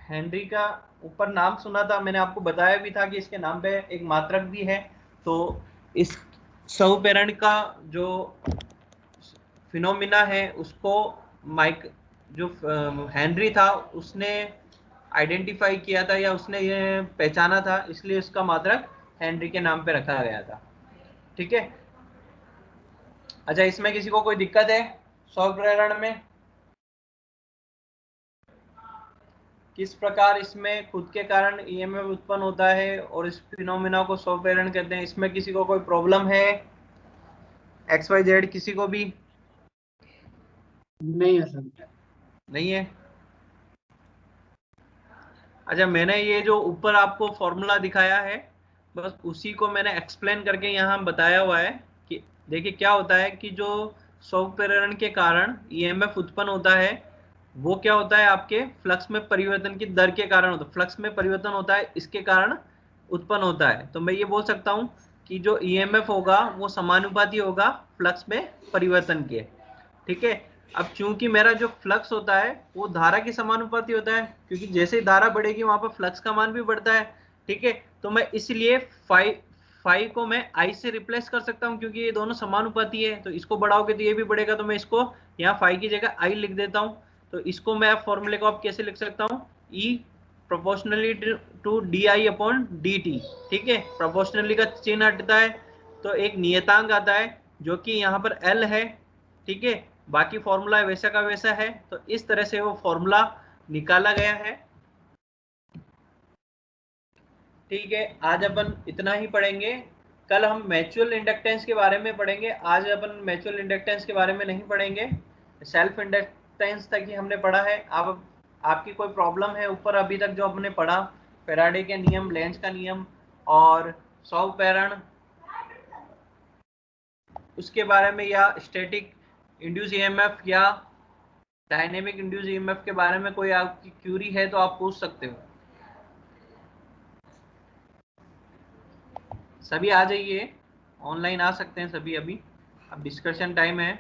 हेनरी का ऊपर नाम सुना था, मैंने आपको बताया भी था कि इसके नाम पे एक मात्रक भी है। तो इस स्व प्रेरण का जो फिनोमिना है उसको जो हेनरी था उसने आइडेंटिफाई किया था, या उसने ये पहचाना था, इसलिए उसका मात्रक हेनरी के नाम पे रखा गया था। ठीक है। अच्छा, इसमें किसी को कोई दिक्कत है स्व प्रेरण में? किस प्रकार इसमें खुद के कारण ईएमएफ उत्पन्न होता है और इस फिनोमिना को स्व प्रेरण कहते हैं, इसमें किसी को कोई प्रॉब्लम है? XYZ किसी को भी? नहीं है सर। नहीं है। अच्छा, मैंने ये जो ऊपर आपको फॉर्मूला दिखाया है बस उसी को मैंने एक्सप्लेन करके यहाँ बताया हुआ है कि देखिए क्या होता है कि जो स्व प्रेरण के कारण ईएमएफ उत्पन्न होता है वो क्या होता है आपके फ्लक्स में परिवर्तन की दर के कारण होता है। फ्लक्स में परिवर्तन होता है इसके कारण उत्पन्न होता है। तो मैं ये बोल सकता हूँ कि जो ईएमएफ होगा वो समानुपाती होगा फ्लक्स में परिवर्तन के। ठीक है। अब चूंकि मेरा जो फ्लक्स होता है वो धारा के समानुपाती होता है क्योंकि जैसे ही धारा बढ़ेगी वहां पर फ्लक्स का मान भी बढ़ता है। ठीक है। तो मैं इसलिए फाई को मैं आई से रिप्लेस कर सकता हूं क्योंकि ये दोनों समानुपाती है। तो इसको बढ़ाओगे तो ये भी बढ़ेगा। तो मैं इसको यहाँ फाई की जगह आई लिख देता हूं। तो इसको मैं फॉर्मूले को आप कैसे लिख सकता हूँ, E proportionally to D I upon D T. ठीक है। प्रोपोर्शनली का चिन्ह हटता है तो एक नियतांक आता है जो कि यहाँ पर एल है। ठीक है। बाकी फॉर्मूला वैसा का वैसा है। तो इस तरह से वो फॉर्मूला निकाला गया है। ठीक है। आज अपन इतना ही पढ़ेंगे। कल हम म्यूचुअल इंडक्टेंस के बारे में पढ़ेंगे। आज अपन म्यूचुअल इंडक्टेंस के बारे में नहीं पढ़ेंगे। सेल्फ इंडक्टेंस तक ही हमने पढ़ा है। अब आपकी कोई प्रॉब्लम है ऊपर अभी तक जो हमने पढ़ा, फैराडे के नियम, लेंज का नियम और स्व प्रेरण उसके बारे में, या स्टैटिक इंड्यूस ईएमएफ या डायनेमिक इंड्यूस ईएमएफ के बारे में कोई आपकी क्यूरी है तो आप पूछ सकते हो। सभी आ जाइए, ऑनलाइन आ सकते हैं सभी। अभी अब डिस्कशन टाइम है।